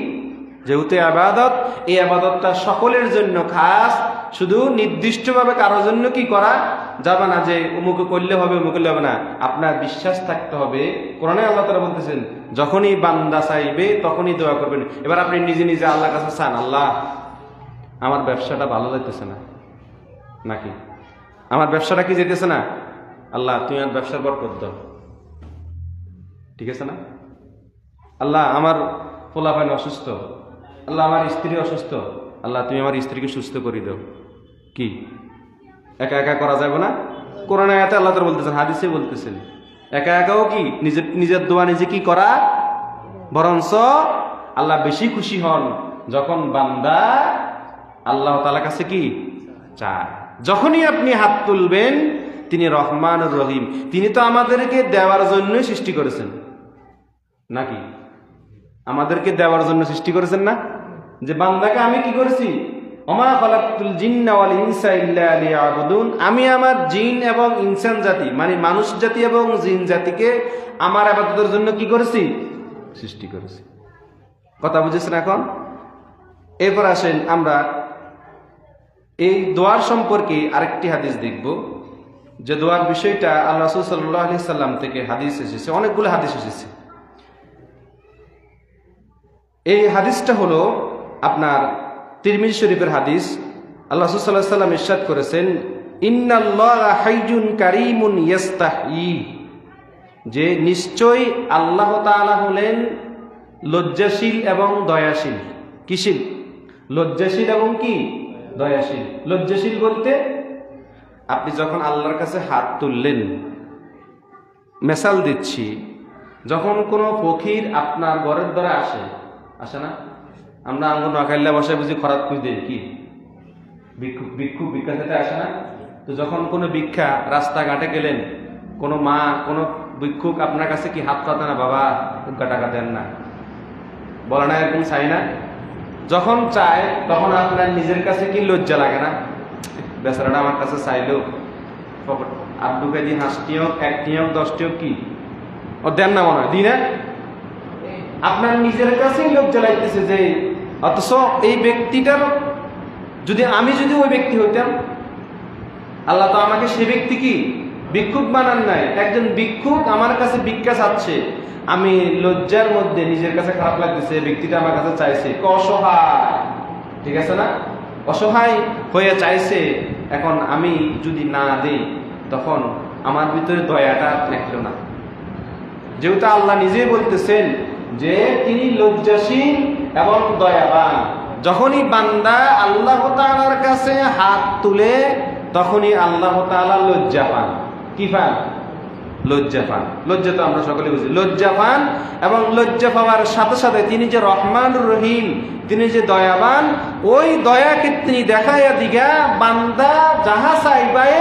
যেহেতু ইবাদত, এই ইবাদতটা সকলের জন্য খাস, শুধু নির্দিষ্টভাবে কারোর জন্য কি করা যাবে না, যে অমুকে করলে হবে অমুকে করলে হবে না। আপনার বিশ্বাস থাকতে হবে। কোরআনে আল্লাহ তাআলা বলতেছেন, যখনই বান্দা চাইবে তখনই দোয়া করবেন। এবার আপনি নিজে নিজে আল্লাহর কাছে চান, আল্লাহ আমার ব্যবসাটা ভালো যাইতেছে না, নাকি আমার ব্যবসাটা কি যেতেছে না, আল্লাহ তুমি আমার ব্যবসার বরকত দাও, ঠিক আছে না? আল্লাহ আমার পোলাপান অসুস্থ, আল্লাহ আমার স্ত্রী অসুস্থ, আল্লাহ তুমি আমার স্ত্রীকে সুস্থ করে দাও। কি একা একা করা যাবে না? কোরআন আয়াতে আল্লাহ তাআলা বলতেছেন, হাদিসে বলতেছেন, একা একাও কি নিজের দোয়া নিজে কি করা, বরঞ্চ আল্লাহ বেশি খুশি হন যখন বান্দা আল্লাহ তাআলার কাছে কি চায়। যখনই আপনি হাত তুলবেন, তিনি রহমান রহিম, তিনি তো আমাদেরকে দেওয়ার জন্যই সৃষ্টি করেছেন। নাকি? আমাদেরকে দেওয়ার জন্য সৃষ্টি করেছেন না? যে বান্দাকে আমি কি করেছি, ওমা খালাকতুল জিন্না ওয়াল ইনসা ইল্লা লিয়াবুদুন, আমি আমার জিন এবং ইনসান জাতি মানে মানুষ জাতি এবং জিন জাতিকে আমার ইবাদতের জন্য কি করেছি, সৃষ্টি করেছি। কথা বুঝেছেন এখন? এরপর আসেন আমরা এই দোয়ার সম্পর্কে আরেকটি হাদিস দেখব, যে দোয়ার বিষয়টা আল্লাহ রাসূল সাল্লাল্লাহু আলাইহি সাল্লাম থেকে হাদিস এসেছে, অনেকগুলো হাদিস এসেছে। এই হাদিসটা হলো আপনার তিরমিজি শরীফের হাদিস। আল্লাহ রাসূল সাল্লাল্লাহু আলাইহি সাল্লাম ইরশাদ করেছেন, ইন্নাল্লাহা হাইয়ুন কারীমুন ইয়াস্তাহি, যে নিশ্চয়ই আল্লাহ তাআলা হলেন লজ্জাশীল এবং দয়াশীল। কিশীল? লজ্জাশীল এবং কি দয়াশীল। লজ্জাশীল বলতে আপনি যখন আল্লাহর কাছে হাত তুললেন, মেসাল দিচ্ছি, যখন কোনো ফকির আপনার ঘরের দ্বারা আসে না, আমরা আঙ্গুর নখাইল্লা বসে বুঝি খরাত খুঁজ দিই কি ভিক্ষুক ভিক্ষা খেতে আসে না? তো যখন কোনো ভিক্ষা রাস্তাঘাটে গেলেন, কোনো মা কোনো ভিক্ষুক আপনার কাছে কি হাত পাতে না, বাবা টাকা দেন না, বলে না এরকম চাই না? যখন চায় তখন আপনার নিজের কাছে কি লজ্জা লাগে না? বেচারাটা আমার কাছে চাইলেও আর ঢুকে দিয়ে 5টি হোক 1টি হোক 10টি হোক কি ও দেন না, মনে হয় দিই না? আপনার নিজের কাছেই লজ্জা লাগতেছে যে অথচ এই ব্যক্তিটার আমি যদি ওই ব্যক্তি হইতাম, আল্লাহ তো আমাকে সে ব্যক্তি কি ভিক্ষুক বানান নাই, একজন ভিক্ষুক আমার কাছে ভিক্ষা চাচ্ছে, আমি লজ্জার মধ্যে নিজের কাছে খারাপ লাগতেছে, ব্যক্তিটা আমার কাছে চাইছে, অসহায়, ঠিক আছে না? অসহায় হয়ে চাইছে, এখন আমি যদি না দেই তখন আমার ভিতরে দয়াটা থাকলো না। যেহেতু আল্লাহ নিজেই বলতেছেন যে তিনি লজ্জাশীল এবং দয়াবান, যখনই বান্দা আল্লাহ তাআলার কাছে হাত তুলে তখনই আল্লাহ তাআলা লজ্জা পান। কি পান? লজ্জা পান। লজ্জা তো আমরা সকলে বুঝি, লজ্জা পান। এবং লজ্জা পাওয়ার সাথে সাথে তিনি যে রহমানুর রহিম, তিনি যে দয়াবান, ওই দয়াকে তিনি দেখাইয়া দিগা বান্দা যাহা চাইবায়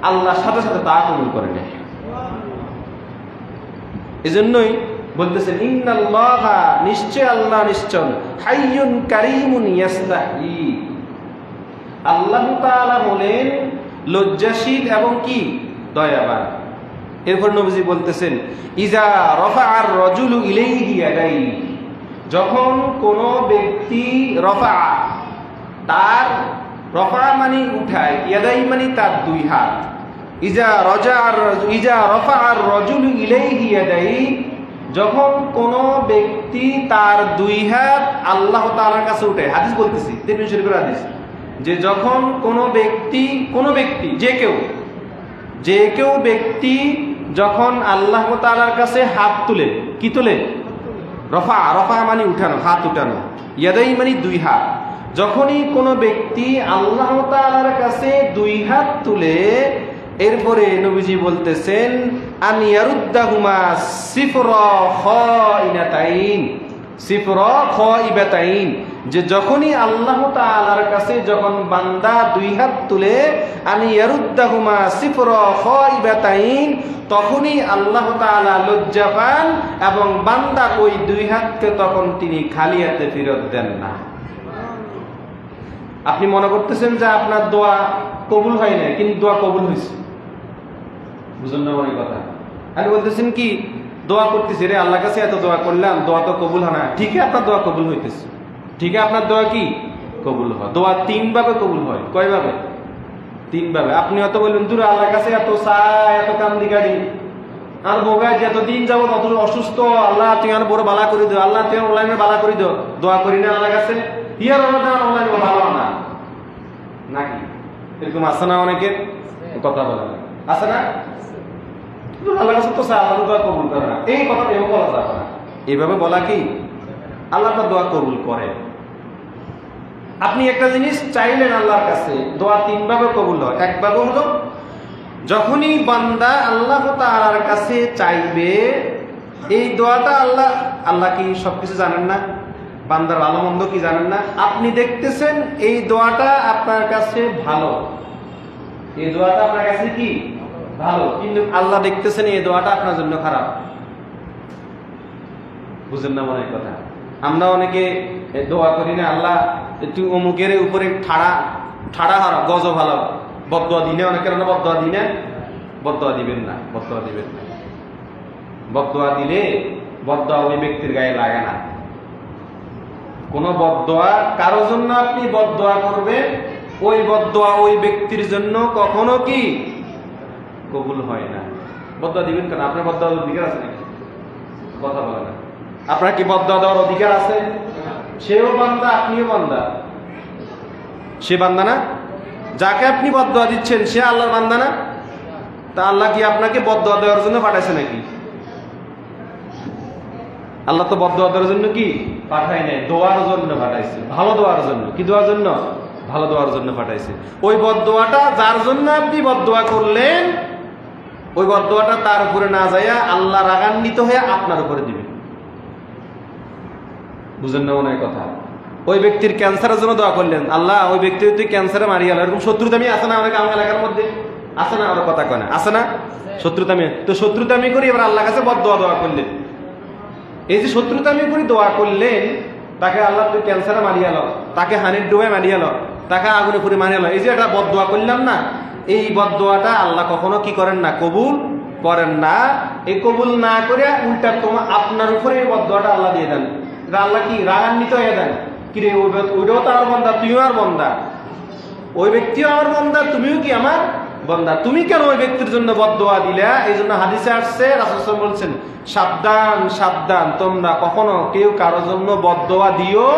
আল্লাহর সাথে সাথে তা কবুল করে নেয়। এজন্যই বলতেছেন ইন্নাল্লাহা, নিশ্চয় আল্লাহ, নিশ্চয় হাইয়ুন কারীমুন ইয়াস্তাহি, আল্লাহ তাআলা বলেন লজ্জাশীল এবং কি দয়াবান। এরপর নবীজি বলতেছেন ইজা রাফা'আর রাজুলু ইলাইহি ইয়াদাইহি, যখন কোন ব্যক্তি রফা মানে উঠায়, ইয়াদাই মানে তার দুই হাত, ইজা রাফা'আর রাজুলু ইলাইহি ইয়াদাইহি, যখন কোন ব্যক্তি তার দুই হাত আল্লাহ তাআলার কাছে উঠায়। হাদিস বলতেছি, তিরমিজি শরীফের হাদিস, যে যখন কোন ব্যক্তি যে কেউ ব্যক্তি যখন আল্লাহ তাআলার কাছে হাত তুলে, কি তুলে? রফা মানে উঠানো, হাত উঠানো, ইয়াদাই মানে দুই হাত। যখনই কোনো ব্যক্তি আল্লাহ তাআলার কাছে দুই হাত তুলে, এরপরে নবীজি বলতেছেন আন ইয়ারুদ্দাহুমা সিফরা খাইবাতাইন, যে যখনই আল্লাহ তাআলার কাছে যখন বান্দা দুই হাত তুলে আন ইয়ারুদ্দাহুমা সিফরা খাইবাতাইন, তখনই আল্লাহ তাআলা লজ্জা পান এবং বান্দা ওই দুই হাতকে তখন তিনি খালি হাতে ফেরত দেন না। আপনি মনে করতেছেন যে আপনার দোয়া কবুল হয় না, কিন্তু দোয়া কবুল হয়েছে, বুঝুন না মনে কথা। আপনি বলতেছেন কি দোয়া করতেছি রে আল্লাহর কাছে, এত দোয়া করলাম, দোয়া তো কবুল হয় না। ঠিকই আপনার দোয়া কবুল হইতেছে, ঠিকই আপনার দোয়া কি কবুল হয়। দোয়া 3 ভাবে কবুল হয়। কয় ভাবে? 3 ভাবে। আপনি হয়তো বলবেন দূর আল্লাহর কাছে এত চাই, এত কান্দি গাড়ি, আর বোগায় যে এতদিন যাবো অত অসুস্থ, আল্লাহ তুই আর বড় বালা করে দিও, আল্লাহ তুই অনলাইনে বালা করে দিও, দোয়া করি না আল্লাহর কাছে, ইয়ার অনলাইনে ভালো না নাকি? এরকম আছে না অনেকের? কথা বলে না, আছে না? আল্লাহর কাছে তো চাই, আল্লাহ দোয়া কবুল করে না, এই কথা এভাবে বলা যাবে না। এইভাবে বলা কি আল্লাহ তো দোয়া কবুল করে। আপনি একটা জিনিস চাইলেন আল্লাহর কাছে, দোয়া 3 ভাবে কবুল হয়। এক ভাবে হলো যখনই বান্দা আল্লাহ তাআলার কাছে চাইবে, এই দোয়াটা আল্লাহ কি সবকিছু জানেন না? বান্দার ভালো মন্দ কি জানেন না? আপনি দেখতেছেন এই দোয়াটা আপনার কাছে ভালো, এই দোয়াটা আপনার কাছে কি ভালো, কিন্তু আল্লাহ দেখতেছেন এই দোয়াটা আপনার জন্য খারাপ। বুঝেন না মনে হয় কথা? আমরা অনেকে দোয়া করি না, আল্লাহ তুই অমুকের উপরে ঠাড়া হারা গজব ভালো, বদদোয়া দিনে অনেকের বদদোয়া দিনে, বদদোয়া দিবেন না, বদদোয়া দিবেন না। বদদোয়া দিলে বদদোয়া ওই ব্যক্তির গায়ে লাগে না। কোন বদদোয়া কারোর জন্য আপনি বদদোয়া করবেন, ওই বদদোয়া ওই ব্যক্তির জন্য কখনো কি কবুল হয় না। বদদোয়া দিবেন কেন? আপনার বদদোয়ার অধিকার আছে নাকি? কথা বলে না। আপনার কি বদদোয়া দেওয়ার অধিকার আছে? সেও বান্দা, আপনিও বান্দা। সে বান্দা না? যাকে আপনি বদদোয়া দিচ্ছেন সে আল্লাহর বান্দা না? তা আল্লাহ কি আপনাকে বদদোয়া দেওয়ার জন্য পাঠাইছে নাকি? আল্লাহ তো বদদোয়া দেওয়ার জন্য কি পাঠায় নাই, দোয়ার জন্য পাঠাইছে, ভালো দোয়ার জন্য। কি দোয়ার জন্য? ভালো দোয়ার জন্য পাঠাইছে। ওই বদদোয়াটা যার জন্য আপনি বদদোয়া করলেন, ওই বদদোয়াটা তার উপরে না যাইয়া আল্লাহ রাগান্বিত হয়ে আপনার উপরে দিবেন। বুঝেন না মনে হয় কথা? ওই ব্যক্তির ক্যান্সারের জন্য দোয়া করলেন, আল্লাহ ওই ব্যক্তি তুই ক্যান্সারে মারিয়ে গেল। এরকম শত্রুতামি আছে না অনেক আমার এলাকার মধ্যে? আছে না? আমার কথা কয় না, আছে না শত্রুতামি? তো শত্রুতামি করি এবার আল্লাহ কাছে বদদোয়া দোয়া করলেন। এই যে শত্রুতামি করে দোয়া করলেন, তাকে আল্লাহ তুই ক্যান্সারে মারিয়ে গেল, তাকে হানির ডোবায় মারিয়ে গেল, তাকে আগুনে পুড়ে মারিয়ে গেল, এই যে একটা বদদোয়া করলাম না, এই বদদোয়াটা আল্লাহ কখনো কি করেন না? কবুল করেন না। এই কবুল না করে উল্টা আপনার উপরে এই বদদোয়াটা আল্লাহ দিয়ে দেন। আল্লাহ কি রাগান্বিত হয়ে দেন? কি রে, ওইটাও তো আমার বান্দা, তুমিও আর বান্দা, ওই ব্যক্তিও আমার বান্দা, তুমিও কি আমার বান্দা, তুমি কেন ওই ব্যক্তির জন্য বদদোয়া দিলা? এই জন্য হাদিসে আসছে, রাসূল সাল্লাল্লাহু আলাইহি ওয়াসাল্লাম বলছেন, সাবধান সাবধান, তোমরা কখনো কেউ কারোর জন্য বদদোয়া দিও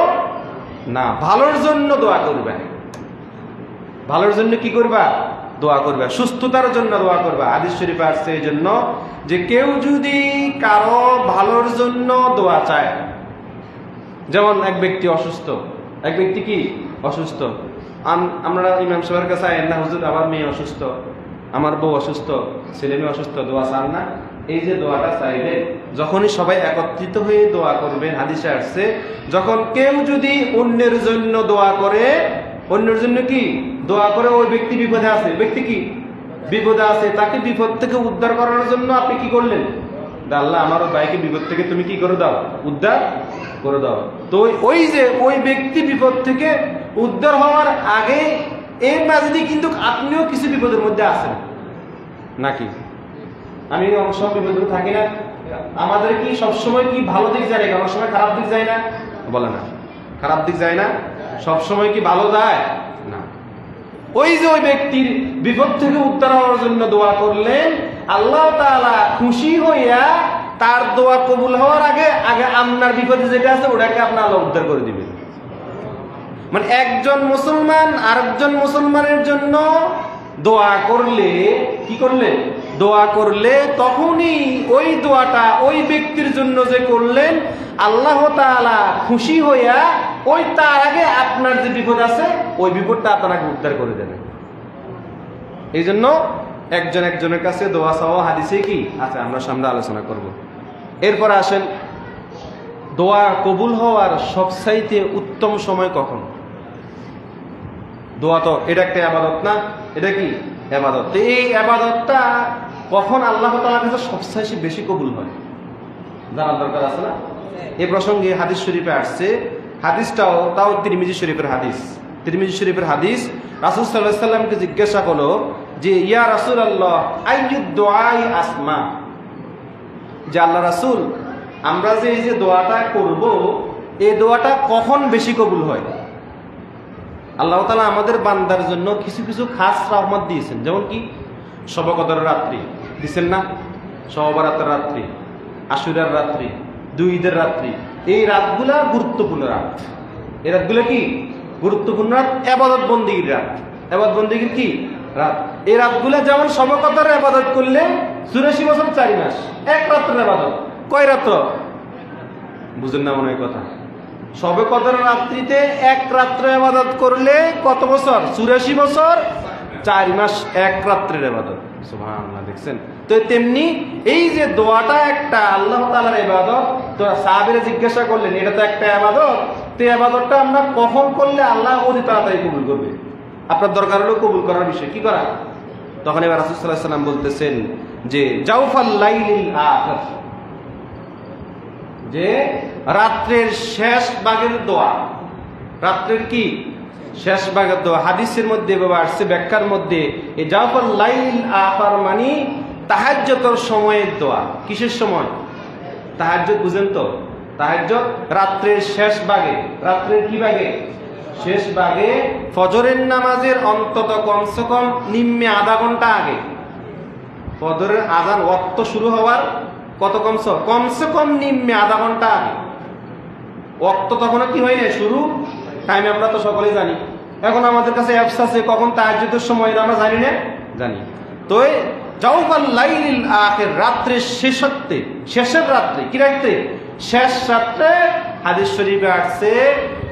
না, ভালোর জন্য দোয়া করবে। ভালোর জন্য কি করবা? দোয়া করবা, সুস্থতার জন্য দোয়া করবা। হাদিস শরীফে আসছে এই জন্য যে কেউ যদি কারো ভালোর জন্য দোয়া চায়, যেমন এক ব্যক্তি অসুস্থ, এক ব্যক্তি কি অসুস্থ, আমরা ইমাম সাহেবের কাছে আয়েন না, হুজুর আমার মেয়ে অসুস্থ, আমার বউ অসুস্থ, ছেলে মেয়ে অসুস্থ, দোয়া চান না? এই যে দোয়াটা চাইলে যখনই সবাই একত্রিত হয়ে দোয়া করবেন, হাদিসে আসছে যখন কেউ যদি অন্যের জন্য দোয়া করে, অন্যের জন্য কি দোয়া করে, ওই ব্যক্তি বিপদে আছে, ব্যক্তি কি বিপদে আছে, তাকে বিপদ থেকে উদ্ধার করার জন্য আপনি কি করলেন? আল্লাহ আমার ভাইকে বিপদ থেকে তুমি কি করে দাও? উদ্ধার করে দাও। তো ওই যে ওই ব্যক্তি বিপদ থেকে উদ্ধার হওয়ার আগে এর মাঝে কিন্তু আপনিও কিছু বিপদের মধ্যে আছেন নাকি? আমি অনেক সময় বিপদে থাকি না? আমাদের কি সবসময় কি ভালো দিক যায় না? অনেক সময় খারাপ দিক যায় না? বলে না, খারাপ দিক যায় না? সবসময় কি ভালো যায় না? ওই যে ওই ব্যক্তির বিপদ থেকে উদ্ধার হওয়ার জন্য দোয়া করলেন, আল্লাহ তাআলা খুশি হইয়া তার দোয়া কবুল হওয়ার আগে আগে আপনার বিপদে যেটা আছে ওটাকে আপনার আল্লাহ উদ্ধার করে দিবেন। মানে একজন মুসলমান আরেকজন মুসলমানের জন্য দোয়া করলে কি করলে? দোয়া করলে তখনই ওই দোয়াটা ওই ব্যক্তির জন্য যে করলেন, আল্লাহ তাআলা খুশি হইয়া ওই তার আগে আপনার যে বিপদ আছে ওই বিপদটা আপনাকে উদ্ধার করে দেবেন। এই জন্য একজন একজনের কাছে দোয়া চাওয়া হাদিসে কি আছে আমরা সামনে আলোচনা করব। এরপর আসেন, দোয়া কবুল হওয়ার সবচাইতে উত্তম সময় কখন? দোয়া তো এটা একটা ইবাদত না? এটা কি ইবাদত? তো এই ইবাদতটা কখন আল্লাহ তাআলার কাছে সবচাইতে বেশি কবুল হয় জানার দরকার আছে না? এই প্রসঙ্গে হাদিস শরীফে আসছে, হাদিসটাও তাও তিরমিজি শরীফের হাদিস। তিরমিজি শরীফের হাদিস, রাসূল সাল্লাল্লাহু আলাইহি ওয়াসাল্লামকে জিজ্ঞাসা করলো যে ইয়া রাসূলুল্লাহ আইয়ুদ দুআই আসমা, যে আল্লাহ রাসূল আমরা যে এই যে দোয়াটা করব এই দোয়াটা কখন বেশি কবুল হয়? আল্লাহ তাআলা আমাদের বান্দার জন্য কিছু কিছু খাস রহমত দিয়েছেন, যেমন কি শবে কদরের রাত্রি দিচ্ছেন না, শবে বরাতের রাত্রি, আশুরার রাত্রি, দুই ঈদের রাত্রি, এই রাতগুলা গুরুত্বপূর্ণ রাত। এই রাতগুলো কি গুরুত্বপূর্ণ রাত, ইবাদত বন্দেগীর রাত, ইবাদত বন্দেগীর কি রাত। এই রাতগুলা যেমন শবে কদরের ইবাদত করলে 84 বছর 4 মাস, এক রাত্রের ইবাদত। কয় রাত্র? বুঝেন না মনে হয় কথা? শবে কদরের রাত্রিতে এক রাত্রে ইবাদত করলে কত বছর? 84 বছর 4 মাস, এক রাত্রের ইবাদত। সুবহানাল্লাহ, দেখছেন তো? তেমনি এই যে দোয়াটা একটা আল্লাহ তাআলার ইবাদত, তো সাহাবীরা জিজ্ঞাসা করলেন এটা তো একটা ইবাদত, তো ইবাদতটা আমরা কখন করলে আল্লাহ অতি তাড়াতাড়ি কবুল করবে? আপনার দরকার হলো কবুল করার বিষয় কি করা? তখন এবার রাসূল সাল্লাল্লাহু আলাইহি ওয়াসাল্লাম বলতেছেন যে জাওফাল লাইলিল আখির, যে রাত্রের শেষ ভাগের দোয়া, রাত্রের কি শেষ ভাগের দোয়া। হাদিসের মধ্যে বাবা আসছে, ব্যাখ্যার মধ্যে এই জাওফাল লাইল আখার মানে তাহাজ্জুদের সময়ের দোয়া। কিসের সময়? তাহাজ্জুদ, বুঝেন তো? তাহাজ্জুদ রাত্রের শেষ ভাগে, রাত্রের কি ভাগে? শেষ ভাগে, ফজরের নামাজের অন্তত কমসে কম নিম্নে আধা ঘন্টা আগে, ফজরের আজান ওয়াক্ত শুরু হওয়ার কত কমসে কম নিম্নে আধা ঘন্টা আগে। ওয়াক্ত তখন কি হয় না শুরু, টাইম আমরা তো সকলেই জানি। এখন আমাদের কাছে অ্যাপস আছে, কখন তাহাজ্জুদের সময় আমরা জানি না, জানি তো। জাওফাল লাইলিল আখির, রাত্রের শেষার্ধে, শেষের রাত্রে, কি রাত্রে? শেষ রাত্রে। হাদিস শরীফে আসছে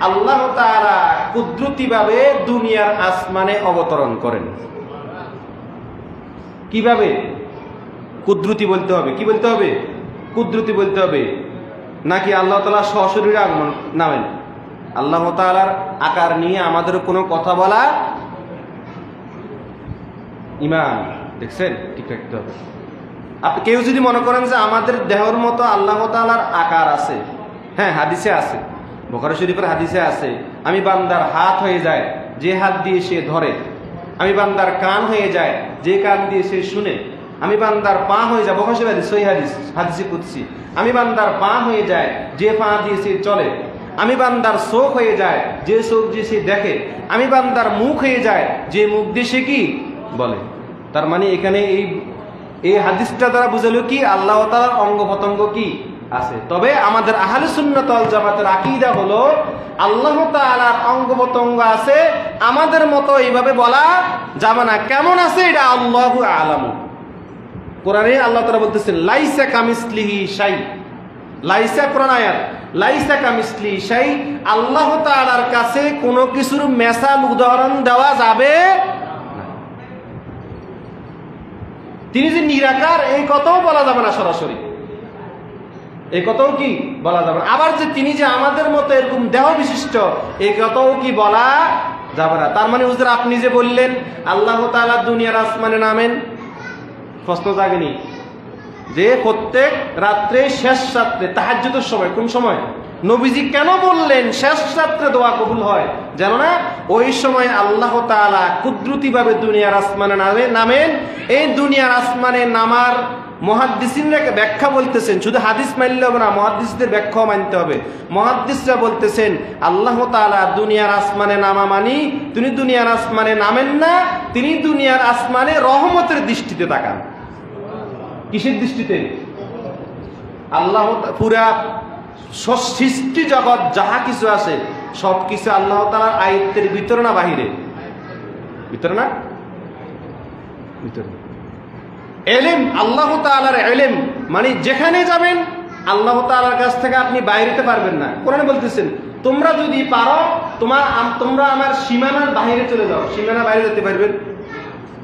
আল্লাহ তাআলা কুদরতিভাবে দুনিয়ার আসমানে অবতরণ করেন। কিভাবে? কুদরতি বলতে হবে। কি বলতে হবে? কুদরতি বলতে হবে। নাকি আল্লাহ তাআলা সশরীরে আগমন নামেন? আল্লাহ তাআলার আকার নিয়ে আমাদের কোনো কথা বলা ইমান, দেখছেন? ঠিক রাখতে হবে। আপনি কেউ যদি মনে করেন যে আমাদের দেহের মতো আল্লাহ তাআলার আকার আছে, হ্যাঁ হাদিসে আছে, বুখারী শরীফের হাদিসে আছে, আমি বান্দার হাত হয়ে যায় যে হাত দিয়ে সে ধরে, আমি বান্দার কান হয়ে যায় যে কান দিয়ে সে শুনে, আমি বান্দার পা হয়ে যায়, বুখারী শরীফের সহিহ হাদিস, হাদিসে কুদসি, আমি বান্দার পা হয়ে যায় যে পা দিয়ে সে চলে, আমি বান্দার চোখ হয়ে যায় যে চোখ দিয়ে সে দেখে, আমি বান্দার মুখ হয়ে যায় যে মুখ দিয়ে সে কি বলে। তার মানে এখানে এই হাদিসটা দ্বারা বুঝালো কি আল্লাহ তাআলার অঙ্গ প্রত্যঙ্গ কি আছে। তবে আমাদের আহলে সুন্নাত ওয়াল জামাতের আকীদা হলো আল্লাহ তাআলার অঙ্গ প্রত্যঙ্গ আছে, আমাদের মতো এইভাবে বলা যাবে না। কেমন আছে এটা আল্লাহু আ'লামু। কোরআনে আল্লাহ তাআলা বলতেছেন লাইসা কামিসলিহি শাই, লাইসা কোরআন আয়াত, লাইসা কামিসলিহি শাই, আল্লাহ তাআলার কাছে কোনো কিছুর মেসাল উদাহরণ দেওয়া যাবে না। তিনি যে নিরাকার এই কথাও বলা যাবে না সরাসরি, এই কথাও কি বলা যাবে না। আবার যে তিনি যে আমাদের মতো এরকম দেহ বিশিষ্ট এই কথাও কি বলা যাবে না। তার মানে হুজুর আপনি যে বললেন আল্লাহ তাআলা দুনিয়ার আসমানে নামেন, প্রশ্ন জাগেনি যে প্রত্যেক রাত্রে শেষ রাত্রে তাহাজ্জুদের সময়, কোন সময়? নবীজি কেন বললেন শেষ রাত্রে দোয়া কবুল হয়? জানো না? ওই সময় আল্লাহ তাআলা কুদরতিভাবে দুনিয়ার আসমানে নামেন। এই দুনিয়ার আসমানে নামার মুহাদ্দিসিনরা ব্যাখ্যা বলতেছেন, শুধু হাদিস মানলে হবে না, মুহাদ্দিসদের ব্যাখ্যাও মানতে হবে। মুহাদ্দিসরা বলতেছেন আল্লাহ তাআলা দুনিয়ার আসমানে নামা মানি তিনি দুনিয়ার আসমানে নামেন না, তিনি দুনিয়ার আসমানে রহমতের দৃষ্টিতে তাকান। কিসের দৃষ্টিতে? আল্লাহ পুরা সৃষ্টি জগৎ যাহা কিছু আছে সবকিছু আল্লাহ তাআলার আয়ত্তের ভিতরে না বাহিরে? ভিতরে না? ভিতরে। ইলম, আল্লাহ তাআলার ইলম মানে যেখানে যাবেন আল্লাহ তাআলার কাছ থেকে আপনি বাইরেতে পারবেন না। কোরআনে বলতেছেন তোমরা যদি পারো তোমরা আমার সীমানার বাইরে চলে যাও, সীমানার বাইরে যেতে পারবেন।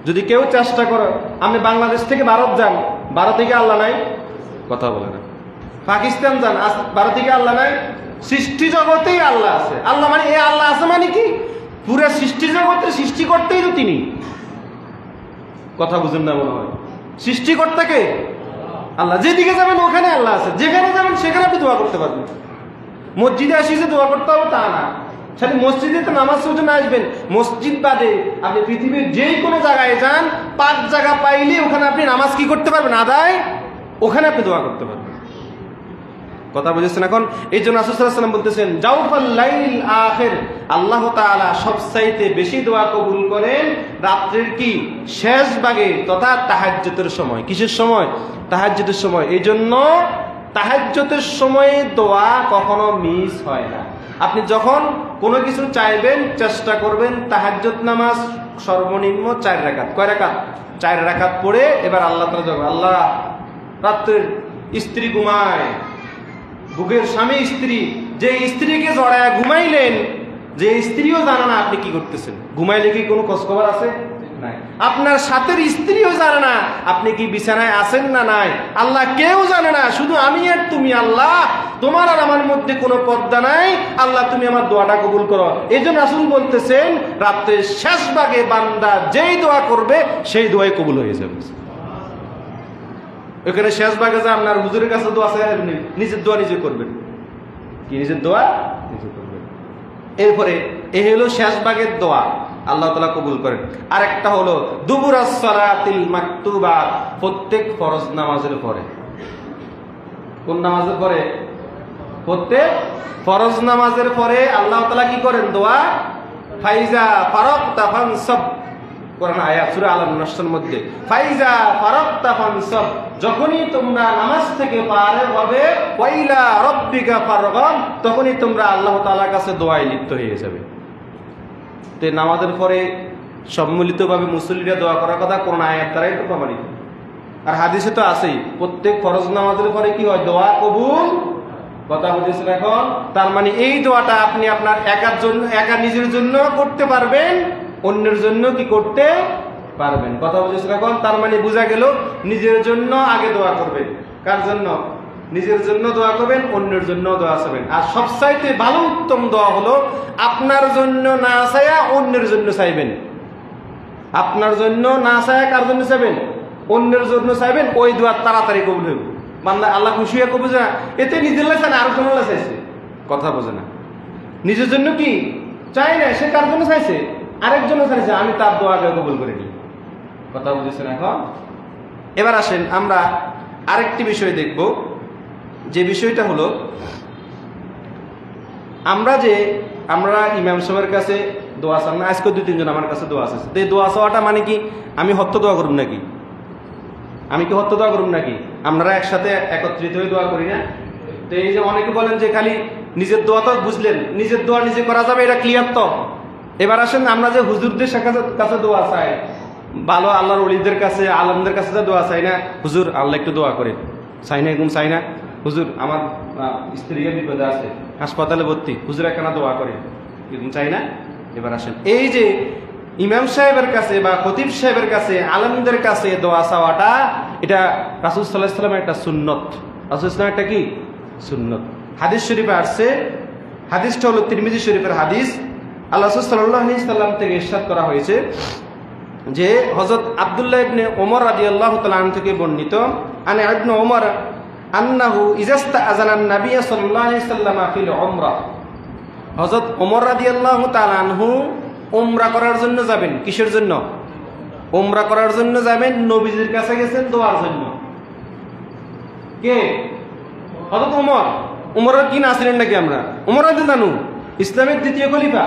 যদি কেউ চেষ্টা করো, আপনি বাংলাদেশ থেকে ভারত যান, ভারত থেকে আল্লাহ নাই, কথা বলে না। পাকিস্তান যান, ভারত থেকে আল্লাহ নাই। সৃষ্টি জগতেই আল্লাহ আছে। আল্লাহ মানে এই আল্লাহ আছে মানে কি পুরো সৃষ্টি জগতের সৃষ্টি করতেই তো তিনি। কথা বুঝেন না মনে হয়? সৃষ্টিকর্তাকে আল্লাহ, যেদিকে যাবেন ওখানে আল্লাহ আছে, যেখানে যাবেন সেখানে আপনি দোয়া করতে পারবেন। মসজিদে আসি যে দোয়া করতে হবে তা না, সাথে মসজিদে তো নামাজ জন্য আসবেন। মসজিদ বাদে আপনি পৃথিবীর যে কোনো জায়গায় যান, পাঁচ জায়গা পাইলে ওখানে আপনি নামাজ কি করতে পারবেন? আদায়, ওখানে আপনি দোয়া করতে পারবেন। কথা বুঝেছেন? এখন এই জন্য রাসূল সাল্লাল্লাহু আলাইহি ওয়াসাল্লাম বলতেছেন জাওফাল লাইল আখির, আল্লাহ তাআলা সবচাইতে বেশি দোয়া কবুল করেন রাত্রির কি শেষ ভাগে তথা তাহাজ্জুদের সময়। কিসের সময়? তাহাজ্জুদের সময়। এই জন্য তাহাজ্জুদের সময়ে দোয়া কখনো মিস হয় না। আপনি যখন কোনো কিছু চাইবেন চেষ্টা করবেন তাহাজ্জুদ নামাজ সর্বনিম্ন 4 রাকাত। কয় রাকাত? 4 রাকাত পড়ে এবার আল্লাহ তাআলা যাবে। আল্লাহ, রাত্রে স্ত্রী ঘুমায়, বুকের স্বামী স্ত্রী, যে স্ত্রীকে জড়ায় ঘুমাইলেন, যে স্ত্রীও জানে না আপনি কি করতেছেন, ঘুমাইলে কি কোনো খোঁজখবর আছে? নাই। আপনার সাথের স্ত্রীও জানে না আপনি কি বিছানায় আছেন না নাই, আল্লাহ কেউ জানে না, শুধু আমি আর তুমি। আল্লাহ, তোমার আর আমার মধ্যে কোনো পর্দা নাই, আল্লাহ তুমি আমার দোয়াটা কবুল করো। এই জন্য রাসূল বলতেছেন রাত্রের শেষ ভাগে বান্দা যেই দোয়া করবে সেই দোয়াই কবুল হয়ে যাবে। ওখানে শেষ ভাগে যে আপনার হুজুরের কাছে দোয়া চাইবেন, নিজের দোয়া নিজে করবেন। কি নিজের দোয়া নিজে করবেন। এরপরে এই হলো শেষ ভাগের দোয়া, আল্লাহ তাআলা কবুল করেন। আরেকটা হলো দুবুরাস সালাতিল মাকতুবা, প্রত্যেক ফরজ নামাজের পরে। কোন নামাজের পরে? প্রত্যেক ফরজ নামাজের পরে আল্লাহ তাআলা কি করেন? দোয়া। ফাইজা ফারাগতা ফানসাব, কোরআন আয়াত সূরা আল-নাসর মধ্যে, ফাইজা ফারাগতা ফানসাব, যখনই তোমরা নামাজ থেকে ফারিগ হবে, ওয়াইলা রাব্বিকা ফারগাম, তখনই তোমরা আল্লাহ তাআলার কাছে দোয়ায় লিপ্ত হয়ে যাবে। তো নামাজের পরে সম্মিলিতভাবে মুসল্লিরা দোয়া করার কথা কোরআন আয়াত দ্বারাই তো প্রমাণিত, আর হাদিসে তো আছেই প্রত্যেক ফরজ নামাজের পরে কি হয়? দোয়া কবুল। কথা বুঝেছেন এখন? তার মানে এই দোয়াটা আপনি আপনার একা নিজের জন্য করতে পারবেন, অন্যের জন্য কি করতে পারবেন। কথা বুঝেছেন এখন? তার মানে বোঝা গেল নিজের জন্য আগে দোয়া করবেন। কার জন্য? নিজের জন্য দোয়া করবেন, অন্যের জন্য দোয়া চাইবেন। আর সবচাইতে ভালো উত্তম দোয়া হলো আপনার জন্য না চাইয়া অন্যের জন্য চাইবেন। আপনার জন্য না চাইয়া কার জন্য চাইবেন? অন্যের জন্য চাইবেন। ওই দোয়া তাড়াতাড়ি কবুল হইব। বান্দা আল্লাহ খুশি হয়ে কবুল না, এতে নিজের লাইছে না, আর কোনো চাইছে। কথা বোঝে না। নিজের জন্য কি চাই না, সে কার জন্য চাইছে? আরেকজন চাইছে, আমি তার দোয়াকে কবুল করে নিই। কথা বুঝেছেন এখন? এবার আসেন আমরা আরেকটি বিষয় দেখব, যে বিষয়টা হলো আমরা ইমাম সাহেবের কাছে দোয়া চান না। আজকে 2-3 জন আমার কাছে দোয়া আছে। তো এই দোয়া চাওয়াটা মানে কি আমি হত্যা দোয়া করুন নাকি? আমি কি হত্যা দোয়া করুন নাকি? আপনারা একসাথে একত্রিত হয়ে দোয়া করি না? তো এই যে অনেকে বলেন যে খালি নিজের দোয়া তো বুঝলেন, নিজের দোয়া নিজে করা যাবে, এটা ক্লিয়ার তো। এবার আসেন আমরা যে হুজুরদের কাছে দোয়া চাই, ভালো আল্লাহর ওলিদের কাছে, আলমদের কাছে তো দোয়া চাই না, হুজুর আল্লাহ একটু দোয়া করে, চাই না? এরকম চাই না? হুজুর আমার স্ত্রীকে বিপদে আছে, হাসপাতালে ভর্তি, হুজুর একখানা দোয়া করে, এরকম চাই না? এবার আসেন এই যে ইমাম সাহেবের কাছে বা খতিব সাহেবের কাছে, আলমদের কাছে দোয়া চাওয়াটা, এটা রাসূল সাল্লাল্লাহু আলাইহি ওয়াসাল্লামের একটা সুন্নত। রাসূল সাল্লাল্লাহু একটা কি সুন্নত। হাদিস শরীফে আসছে, হাদিসটা হলো তিরমিজি শরীফের হাদিস। আল্লাহ রাসূল সাল্লাল্লাহু আলাইহি ওয়াসাল্লাম থেকে ইরশাদ করা হয়েছে যে হযরত আব্দুল্লাহ ইবনে ওমর রাদিয়াল্লাহু তাআলা আনহু থেকে বর্ণিত, আন ইবনে ওমর আন্নাহু ইজাস্তাআযানান নবী সাল্লাল্লাহু আলাইহি ওয়াসাল্লাম ফিল উমরা। হযরত ওমর রাদিয়াল্লাহু তাআলা আনহু উমরা করার জন্য যাবেন। কিসের জন্য? উমরা করার জন্য যাবেন। নবীজির কাছে গেছেন দোয়ার জন্য। কে? হযরত ওমর। ওমরের কি না ছিলেন নাকি আমরা? ওমর রাদিয়াল্লাহু আনহু ইসলামের দ্বিতীয় খলিফা,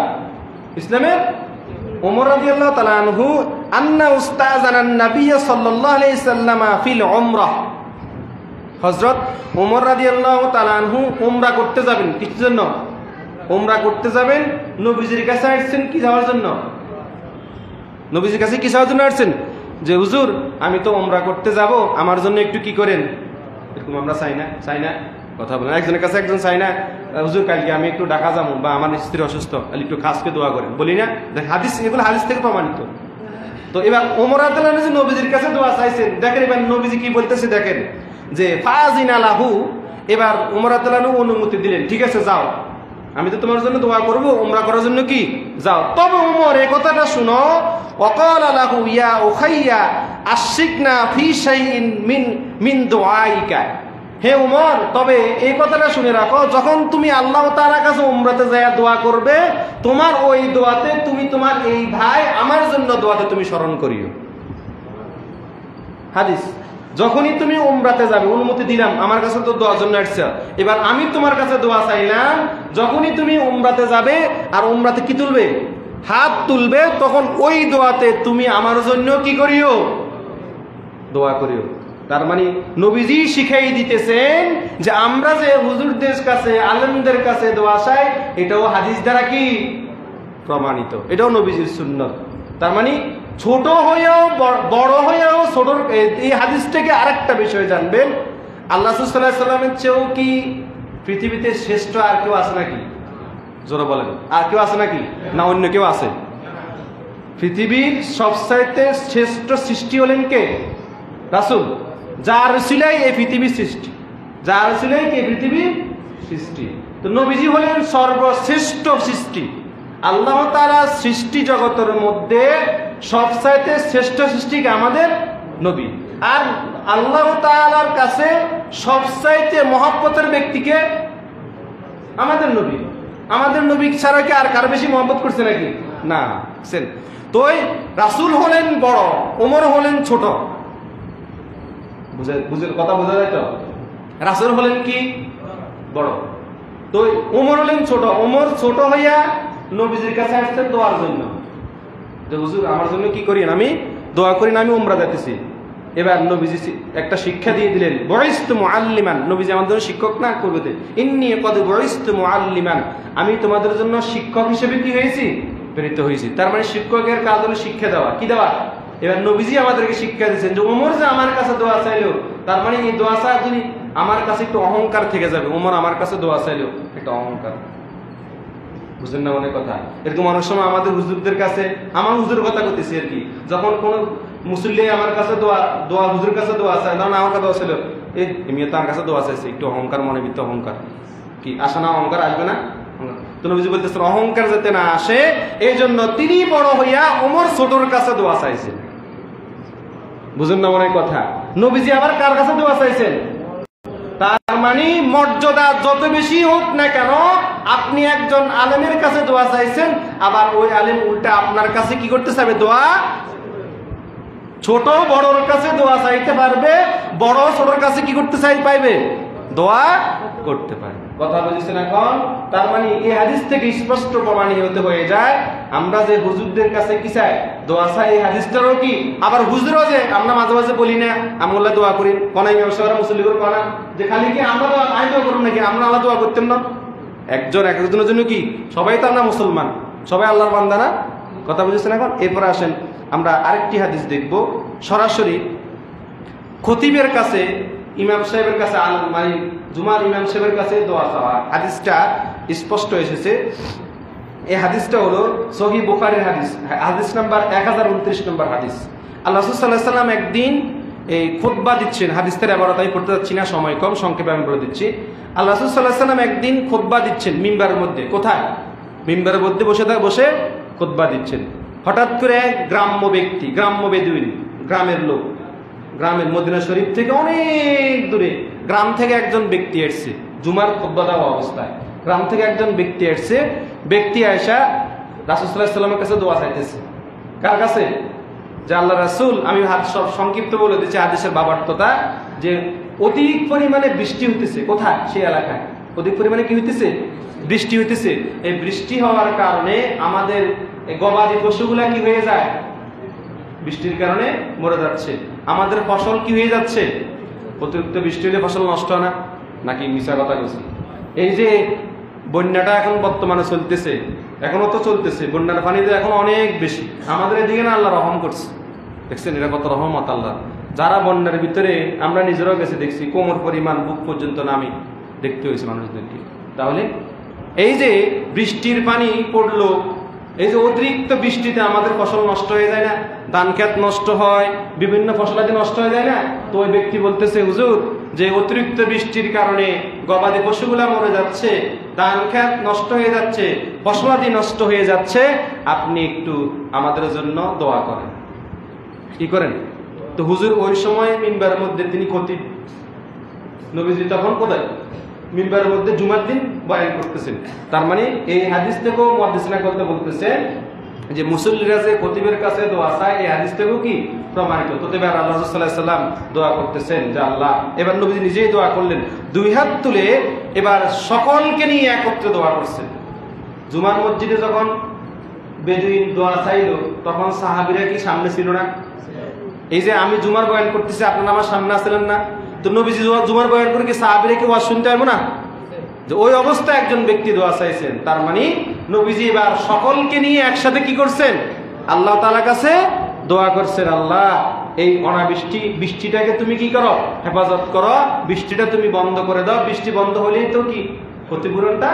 ইসলামের ওমর রাদিয়াল্লাহু তাআলা আনহু আন্না উস্তাযানান নবী সাল্লাল্লাহু আলাইহি ওয়াসাল্লাম ফিল উমরা। হযরত ওমর রাদিয়াল্লাহু তাআলা আনহু উমরা করতে যাবেন। কিসের জন্য? উমরা করতে যাবেন। নবীজির কাছে আসছেন কি যাওয়ার জন্য? নবীজির কাছে কি যাওয়ার জন্য আসছেন? যে হুজুর আমি তো উমরা করতে যাব, আমার জন্য একটু কি করেন। এরকম আমরা চাই না? চাই না? কথা বলেন। একজনের কাছে একজন চাই না, হুজুর কালকে আমি একটু ঢাকা যাবো, বা আমার স্ত্রী অসুস্থ, একটু খাসকে দোয়া করেন, বলি না? হাদিস, এগুলো হাদিস থেকে প্রমাণিত। তো এবার ওমর রাদিয়াল্লাহু আনহু নবীজির কাছে দোয়া চাইছেন। দেখেন এবার নবীজি কি বলতেছে, দেখেন যে ফাজিনা লাহু। এবার ওমর রাদিয়াল্লাহু আনহু অনুমতি দিলেন, ঠিক আছে যাও, আমি তো তোমার জন্য দোয়া করব, উমরা করার জন্য কি যাও। তবে ওমর এই কথাটা শুনো, ওয়াকালা লাহু ইয়া উখাইয়া আশরিকনা ফি শাইইন মিন দুআইকা। হে ওমর, তবে এই কথাটা শুনে রাখো, যখন তুমি আল্লাহ তাআলার কাছে উমরাতে যায়া দোয়া করবে, তোমার ওই দোয়াতে তুমি তোমার এই ভাই আমার জন্য দোয়াতে তুমি স্মরণ করিও। হাদিস। যখনই তুমি উমরাতে যাবে, অনুমতি দিলাম, আমার কাছে তো দোয়ার জন্য আসছে, এবার আমি তোমার কাছে দোয়া চাইলাম, যখনই তুমি উমরাতে যাবে আর উমরাতে কি তুলবে? হাত তুলবে, তখন ওই দোয়াতে তুমি আমার জন্য কি করিও? দোয়া করিও। তার মানে নবীজি শিখাই দিতেছেন যে আমরা যে হুজুরদের কাছে, আলেমদের কাছে দোয়া চাই, এটাও হাদিস দ্বারা কি প্রমাণিত, এটাও নবীজির সুন্নত। তার মানে ছোট হয়েও বড় হয়েও ছোট। এই হাদিস থেকে আরেকটা বিষয় জানবেন, আল্লাহ সাল্লাল্লাহু আলাইহি ওয়াসাল্লামের চেয়েও কি পৃথিবীতে শ্রেষ্ঠ আর কেউ আছে নাকি? জোরে বলেন, আর কেউ আছে নাকি? না অন্য কেউ আছে? পৃথিবীর সবচাইতে শ্রেষ্ঠ সৃষ্টি হলেন কে? রাসূল। যার উসিলাই এই পৃথিবীর সৃষ্টি, যার উসিলাই কে পৃথিবীর সৃষ্টি। তো নবীজি হলেন সর্বশ্রেষ্ঠ সৃষ্টি। আল্লাহ তাআলা সৃষ্টি জগতের মধ্যে সবচাইতে শ্রেষ্ঠ সৃষ্টিকে আমাদের নবী।
আর আল্লাহ তাআলার কাছে সবচাইতে মহব্বতের ব্যক্তিকে আমাদের নবী। আমাদের নবী ছাড়া কি আর কারো বেশি মহব্বত করছে নাকি? না। তো রাসূল হলেন বড়, ওমর হলেন ছোট। বুঝে কথা বোঝা যায় তো? রাসূল হলেন কি বড়, তো ওমর হলেন ছোট। ওমর ছোট হইয়া নবীজির কাছে আসছেন দোয়ার জন্য, যে হুজুর আমার জন্য কি করি, আমি দোয়া করি না, আমি উমরা যাইতেছি। এবার নবীজি একটা শিক্ষা দিয়ে দিলেন, বুইস্তু মুআল্লিমান। নবীজি আমাদের জন্য শিক্ষক না করবে, ইন্নী ক্বাদ বুইস্তু মুআল্লিমান, আমি তোমাদের জন্য শিক্ষক হিসেবে কি হয়েছি, প্রেরিত হয়েছি। তার মানে শিক্ষকের কাজ হলো শিক্ষা দেওয়া। কি দেওয়া? এবার নবীজি আমাদেরকে শিক্ষা দিচ্ছেন যে ওমর যে আমার কাছে দোয়া চাইলো, তার মানে এই দোয়া চাওয়া যদি আমার কাছে একটু অহংকার থেকে যাবে। ওমর আমার কাছে দোয়া চাইলো, একটা অহংকার। বুঝলেন না অনেক কথা? এরকম অনেক সময় আমাদের হুজুরদের কাছে, আমার হুজুর কথা করতেছি আর কি, যখন কোন মুসল্লি আমার কাছে দোয়া হুজুর কাছে দোয়া চায়, ধরেন আমার কাছে দোয়া ছিল, এই তো আমার কাছে দোয়া চাইছে, একটু অহংকার, মনে ভিত্তি অহংকার কি আসে না? অহংকার আসবে না? তো নবীজি বলতেছেন অহংকার যাতে না আসে এই জন্য তিনি বড় হইয়া ওমর ছোটর কাছে দোয়া চাইছেন। বুঝুন না অনেক কথা? নবীজি আবার কার কাছে দোয়া চাইছেন? তার মানে মর্যাদা যত বেশি হোক না কেন, আপনি একজন আলেমের কাছে দোয়া চাইছেন, আবার ওই আলেম উল্টা আপনার কাছে কি করতে চাইবে? দোয়া। ছোট বড়র কাছে দোয়া চাইতে পারবে, বড় ছোটর কাছে কি করতে পাইবে? দোয়া করতে পারবে। কথা বুঝেছেন এখন? তার মানে এই হাদিস থেকে স্পষ্ট প্রমাণিত হয়ে যায় আমরা যে হুজুরদের কাছে কি চাই, দোয়া চাই, এই হাদিসটারও কি। আবার হুজুরও যে আমরা মাঝে মাঝে বলি না আমরা দোয়া করি, কোনাই ব্যবসা মুসল্লি করে কোনা, যে খালি কি আমরা দোয়া করুন নাকি, আমরা আল্লাহ দোয়া করতেন না? একজন একজনের জন্য কি, সবাই তো আমরা মুসলমান, সবাই আল্লাহর বান্দা না? কথা বুঝেছেন এখন? এরপরে আসেন আমরা আরেকটি হাদিস দেখব, সরাসরি খতিবের কাছে, ইমাম সাহেবের কাছে, মানে জুমার ইমাম সাহেবের কাছে দোয়া চাওয়া। হাদিসটা স্পষ্ট এসেছে। এই হাদিসটা হলো সহিহ বুখারীর হাদিস, হাদিস নাম্বার 1029 নম্বর হাদিস। আল্লাহ রাসূল সাল্লাল্লাহু আলাইহি ওয়াসাল্লাম একদিন এই খুতবা দিচ্ছেন, হাদিসটার ইবারত আমি পড়তে যাচ্ছি না, সময় কম, সংক্ষেপে আমি বলে দিচ্ছি। আল্লাহ রাসূল সাল্লাল্লাহু আলাইহি ওয়াসাল্লাম একদিন খুতবা দিচ্ছেন মিম্বারের মধ্যে। কোথায়? মিম্বারের মধ্যে বসে খুতবা দিচ্ছেন। হঠাৎ করে গ্রাম্য ব্যক্তি, গ্রাম্য বেদুইন, গ্রামের লোক, গ্রামের মদিনা শরীফ থেকে অনেক দূরে গ্রাম থেকে একজন ব্যক্তি এসছে জুমার খুতবা দেওয়া অবস্থায়। গ্রাম থেকে একজন ব্যক্তি এসছে, ব্যক্তি আয়েশা রাসূল সাল্লাল্লাহু আলাইহি ওয়াসাল্লামের কাছে দোয়া চাইতেছে। কার কাছে? যে আল্লাহ রাসূল, আমি সব সংক্ষিপ্ত বলে দিচ্ছি হাদিসের বাবার্থতা, যে অধিক পরিমাণে বৃষ্টি হইতেছে। কোথায়? সেই এলাকায় অধিক পরিমাণে কি হইতেছে? বৃষ্টি হইতেছে। এই বৃষ্টি হওয়ার কারণে আমাদের গবাদি পশুগুলা কি হয়ে যায়? বৃষ্টির কারণে মরে যাচ্ছে। আমাদের ফসল কি হয়ে যাচ্ছে? অতিরিক্ত বৃষ্টি হলে ফসল নষ্ট হয় না নাকি? মিশা কথা বলছি। এই যে বন্যাটা এখন বর্তমানে চলতেছে, এখনো তো চলতেছে, বন্যার পানি তো এখন অনেক বেশি। আমাদের এদিকে না আল্লাহ রহম করছে, দেখছেন এটা কত রহমত আল্লাহ। যারা বন্যার ভিতরে, আমরা নিজেরাও গেছে দেখছি, কোমর পরিমাণ বুক পর্যন্ত নামি দেখতে হয়েছে মানুষদেরকে। তাহলে এই যে বৃষ্টির পানি পড়লো, এই যে অতিরিক্ত বৃষ্টিতে আমাদের ফসল নষ্ট হয়ে যায় না? ধান ক্ষেত নষ্ট হয়, বিভিন্ন ফসলাদি নষ্ট হয়ে যায় না? তো ওই ব্যক্তি বলতেছে হুজুর, যে অতিরিক্ত বৃষ্টির কারণে গবাদি পশুগুলা মরে যাচ্ছে, ধান ক্ষেত নষ্ট হয়ে যাচ্ছে, ফসলাদি নষ্ট হয়ে যাচ্ছে, আপনি একটু আমাদের জন্য দোয়া করেন। কি করেন? তো হুজুর ওই সময় মিম্বারের মধ্যে তিনি খতিব, নবীজি তখন কোথায়? মিম্বারের মধ্যে জুমার দিন বয়ান করতেছেন। তার মানে এই হাদিস থেকেও মুহাদ্দিসিনা করতে বলতেছে যে মুসল্লিরা যে খতিবের কাছে দোয়া চায়, এই হাদিস থেকেও কি প্রমাণিত। তো এবার আল্লাহ রাসূল সাল্লাল্লাহু আলাইহি ওয়াসাল্লাম দোয়া করতেছেন যে আল্লাহ, এবার নবীজি নিজেই দোয়া করলেন, দুই হাত তুলে এবার সকলকে নিয়ে একত্রে দোয়া করছেন। জুমার মসজিদে যখন বেদুইন দোয়া চাইল, তখন সাহাবীরা কি সামনে ছিল না? এই যে আমি জুমার বয়ান করতেছি, আপনারা আমার সামনে আসলেন না? তো নবীজি জুমার বয়ান করে কি সাহাবীরা কি ওয়াজ শুনতে পারবো না? যে ওই অবস্থায় একজন ব্যক্তি দোয়া চাইছেন, তার মানে নবীজি এবার সকলকে নিয়ে একসাথে কি করছেন? আল্লাহ তাআলার কাছে দোয়া করছেন, আল্লাহ এই বৃষ্টিটাকে তুমি কি করো? হেফাজত করো, বৃষ্টিটা তুমি বন্ধ করে দাও। বৃষ্টি বন্ধ হলেই তো কি ক্ষতিপূরণটা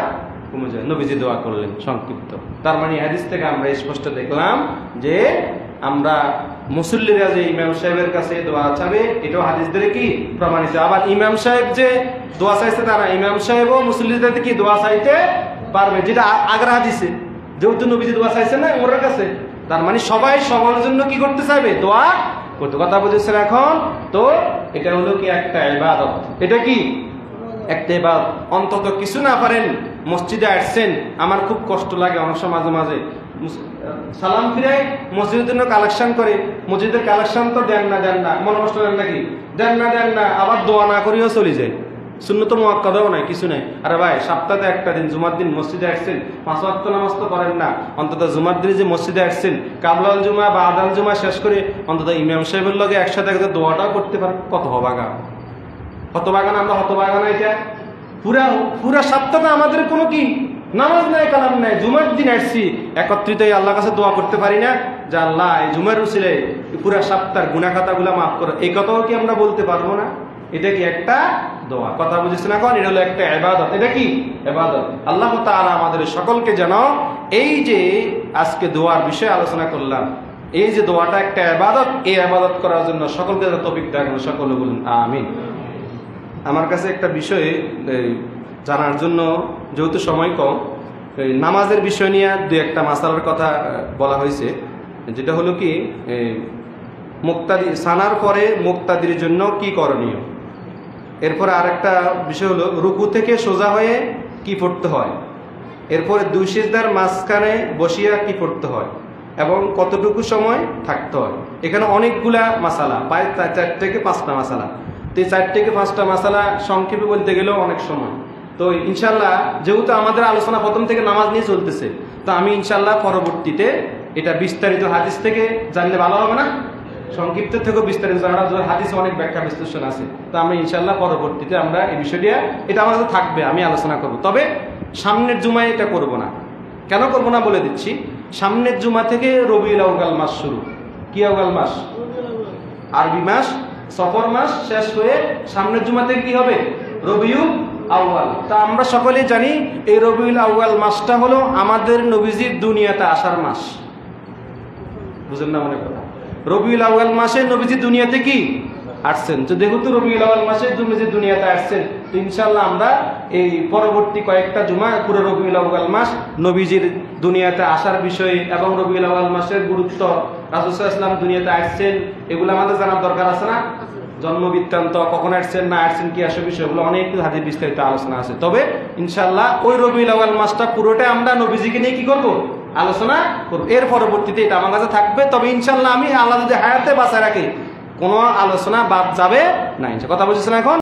কমে যায়। নবীজি দোয়া করলেন সংক্ষিপ্ত। তার মানে হাদিস থেকে আমরা স্পষ্ট দেখলাম যে আমরা মুসল্লিরা যে ইমাম সাহেবের কাছে দোয়া চাবে, এটাও হাদিস ধরে কি প্রমাণিত। আবার ইমাম সাহেব যে দোয়া চাইছে তারা, ইমাম সাহেবও মুসল্লিদের কি দোয়া চাইতে পারবে, যেটা আগের হাদিসে যেহেতু নবীজি দোয়া চাইছে না ওমরের কাছে, তার মানে সবাই সবার জন্য কি করতে চাইবে? দোয়া করতে। কথা বুঝেছেন এখন? তো এটা হলো কি একটা ইবাদত। এটা কি একটা ইবাদত। অন্তত কিছু না পারেন, মসজিদে আসছেন, আমার খুব কষ্ট লাগে অনেক সময় মাঝে মাঝে সালাম ফিরাই মসজিদের জন্য কালেকশন করে, মসজিদের কালেকশন তো দেন না, মনে কষ্ট দেন নাকি? দেন না, আবার দোয়া না করিও চলে যায়। সুন্নত মুআক্কাদাও নাই, কিছু নাই। আরে ভাই, সপ্তাহে একটা দিন জুমার দিন মসজিদে আসছেন, 5 ওয়াক্ত নামাজ তো করেন না, অন্তত জুমার দিনে যে মসজিদে আসছেন কাবলাল জুমা বা আদাল জুমা শেষ করে অন্তত ইমাম সাহেবের লগে একসাথে একসাথে দোয়াটাও করতে পারেন। কত হতবাগান আমরা হতবাগান। এটা পুরা সপ্তাহে আমাদের কোনো কি নামাজ নাই, কালাম নাই, জুমার দিন আসছি একত্রিত আল্লাহর কাছে দোয়া করতে পারি না যে আল্লাহ এই জুমার উসিলে পুরা সপ্তাহের গুনাহ খাতাগুলো মাফ করো? এই কথাও কি আমরা বলতে পারবো না? এটা কি একটা দোয়া? কথা বুঝেছেন এখন? এটা হলো একটা ইবাদত। এটা কি ইবাদত? আল্লাহ তাআলা আমাদের সকলকে যেন এই যে আজকে দোয়ার বিষয়ে আলোচনা করলাম, এই যে দোয়াটা একটা ইবাদত, এই ইবাদত করার জন্য সকলকে তৌফিক দান করুন। সকলে বলুন আমিন। আমার কাছে একটা বিষয় জানার জন্য, যেহেতু সময় কম, নামাজের বিষয় নিয়ে দু একটা মাসালার কথা বলা হয়েছে। যেটা হলো কি, মুক্তাদি সানার পরে মুক্তাদির জন্য কি করণীয়। এরপরে আরেকটা বিষয় হলো রুকু থেকে সোজা হয়ে কি পড়তে হয়। এরপরে 2 সিজদার মাঝখানে বসিয়া কি পড়তে হয় এবং কতটুকু সময় থাকতে হয়। এখানে অনেকগুলা মাসালা, প্রায় 4 থেকে 5টা মাসালা। তো এই 4 থেকে 5টা মাসালা সংক্ষেপে বলতে গেলেও অনেক সময়। তো ইনশাল্লাহ যেহেতু আমাদের আলোচনা প্রথম থেকে নামাজ নিয়ে চলতেছে, তো আমি ইনশাল্লাহ পরবর্তীতে এটা বিস্তারিত হাদিস থেকে জানলে ভালো হবে না? সংক্ষিপ্ত থেকেও বিস্তারিত জানা, হাদিসে অনেক ব্যাখ্যা বিশ্লেষণ আছে। তো আমরা ইনশাল্লাহ পরবর্তীতে আমরা এই বিষয়টা, এটা আমাদের থাকবে, আমি আলোচনা করব। তবে সামনের জুমায় এটা করব না। কেন করব না বলে দিচ্ছি। সামনের জুমা থেকে রবিউল আউয়াল মাস শুরু। কি আউয়াল মাস? আরবি মাস, সফর মাস শেষ হয়ে সামনের জুমা থেকে কি হবে? রবিউল আউয়াল। তা আমরা সকলেই জানি এই রবিউল আউয়াল মাসটা হলো আমাদের নবীজির দুনিয়াতে আসার মাস। বুঝেন না মনে করা? রবিউল আউয়াল মাসে নবীজি দুনিয়াতে কি আসছেন। তো যেহেতু রবিউল আউয়াল মাসে নবীজি দুনিয়াতে আসছেন, তো ইনশাআল্লাহ আমরা এই পরবর্তী কয়েকটা জুমা পুরো রবিউল আউয়াল মাস, নবীজির দুনিয়াতে আসার বিষয়ে এবং রবিউল আউয়াল মাসের গুরুত্ব, রাসূল সাল্লাল্লাহু আলাইহি ওয়াসাল্লাম দুনিয়াতে আসছেন, এগুলো আমাদের জানার দরকার আছে না? জন্ম বৃত্তান্ত, কখন আসছেন না আসছেন, কি আসে বিষয়গুলো অনেক হাদিস বিস্তারিত আলোচনা আছে। তবে ইনশাআল্লাহ ওই রবিউল আউয়াল মাসটা পুরোটা আমরা নবীজিকে নিয়ে কি করব? আলোচনা করব। এর পরবর্তীতে এটা আমার কাছে থাকবে। তবে ইনশাআল্লাহ আমি আল্লাহ যদি হায়াতে বাঁচায় রাখি, কোনো আলোচনা বাদ যাবে না। কথা বুঝেছেন এখন?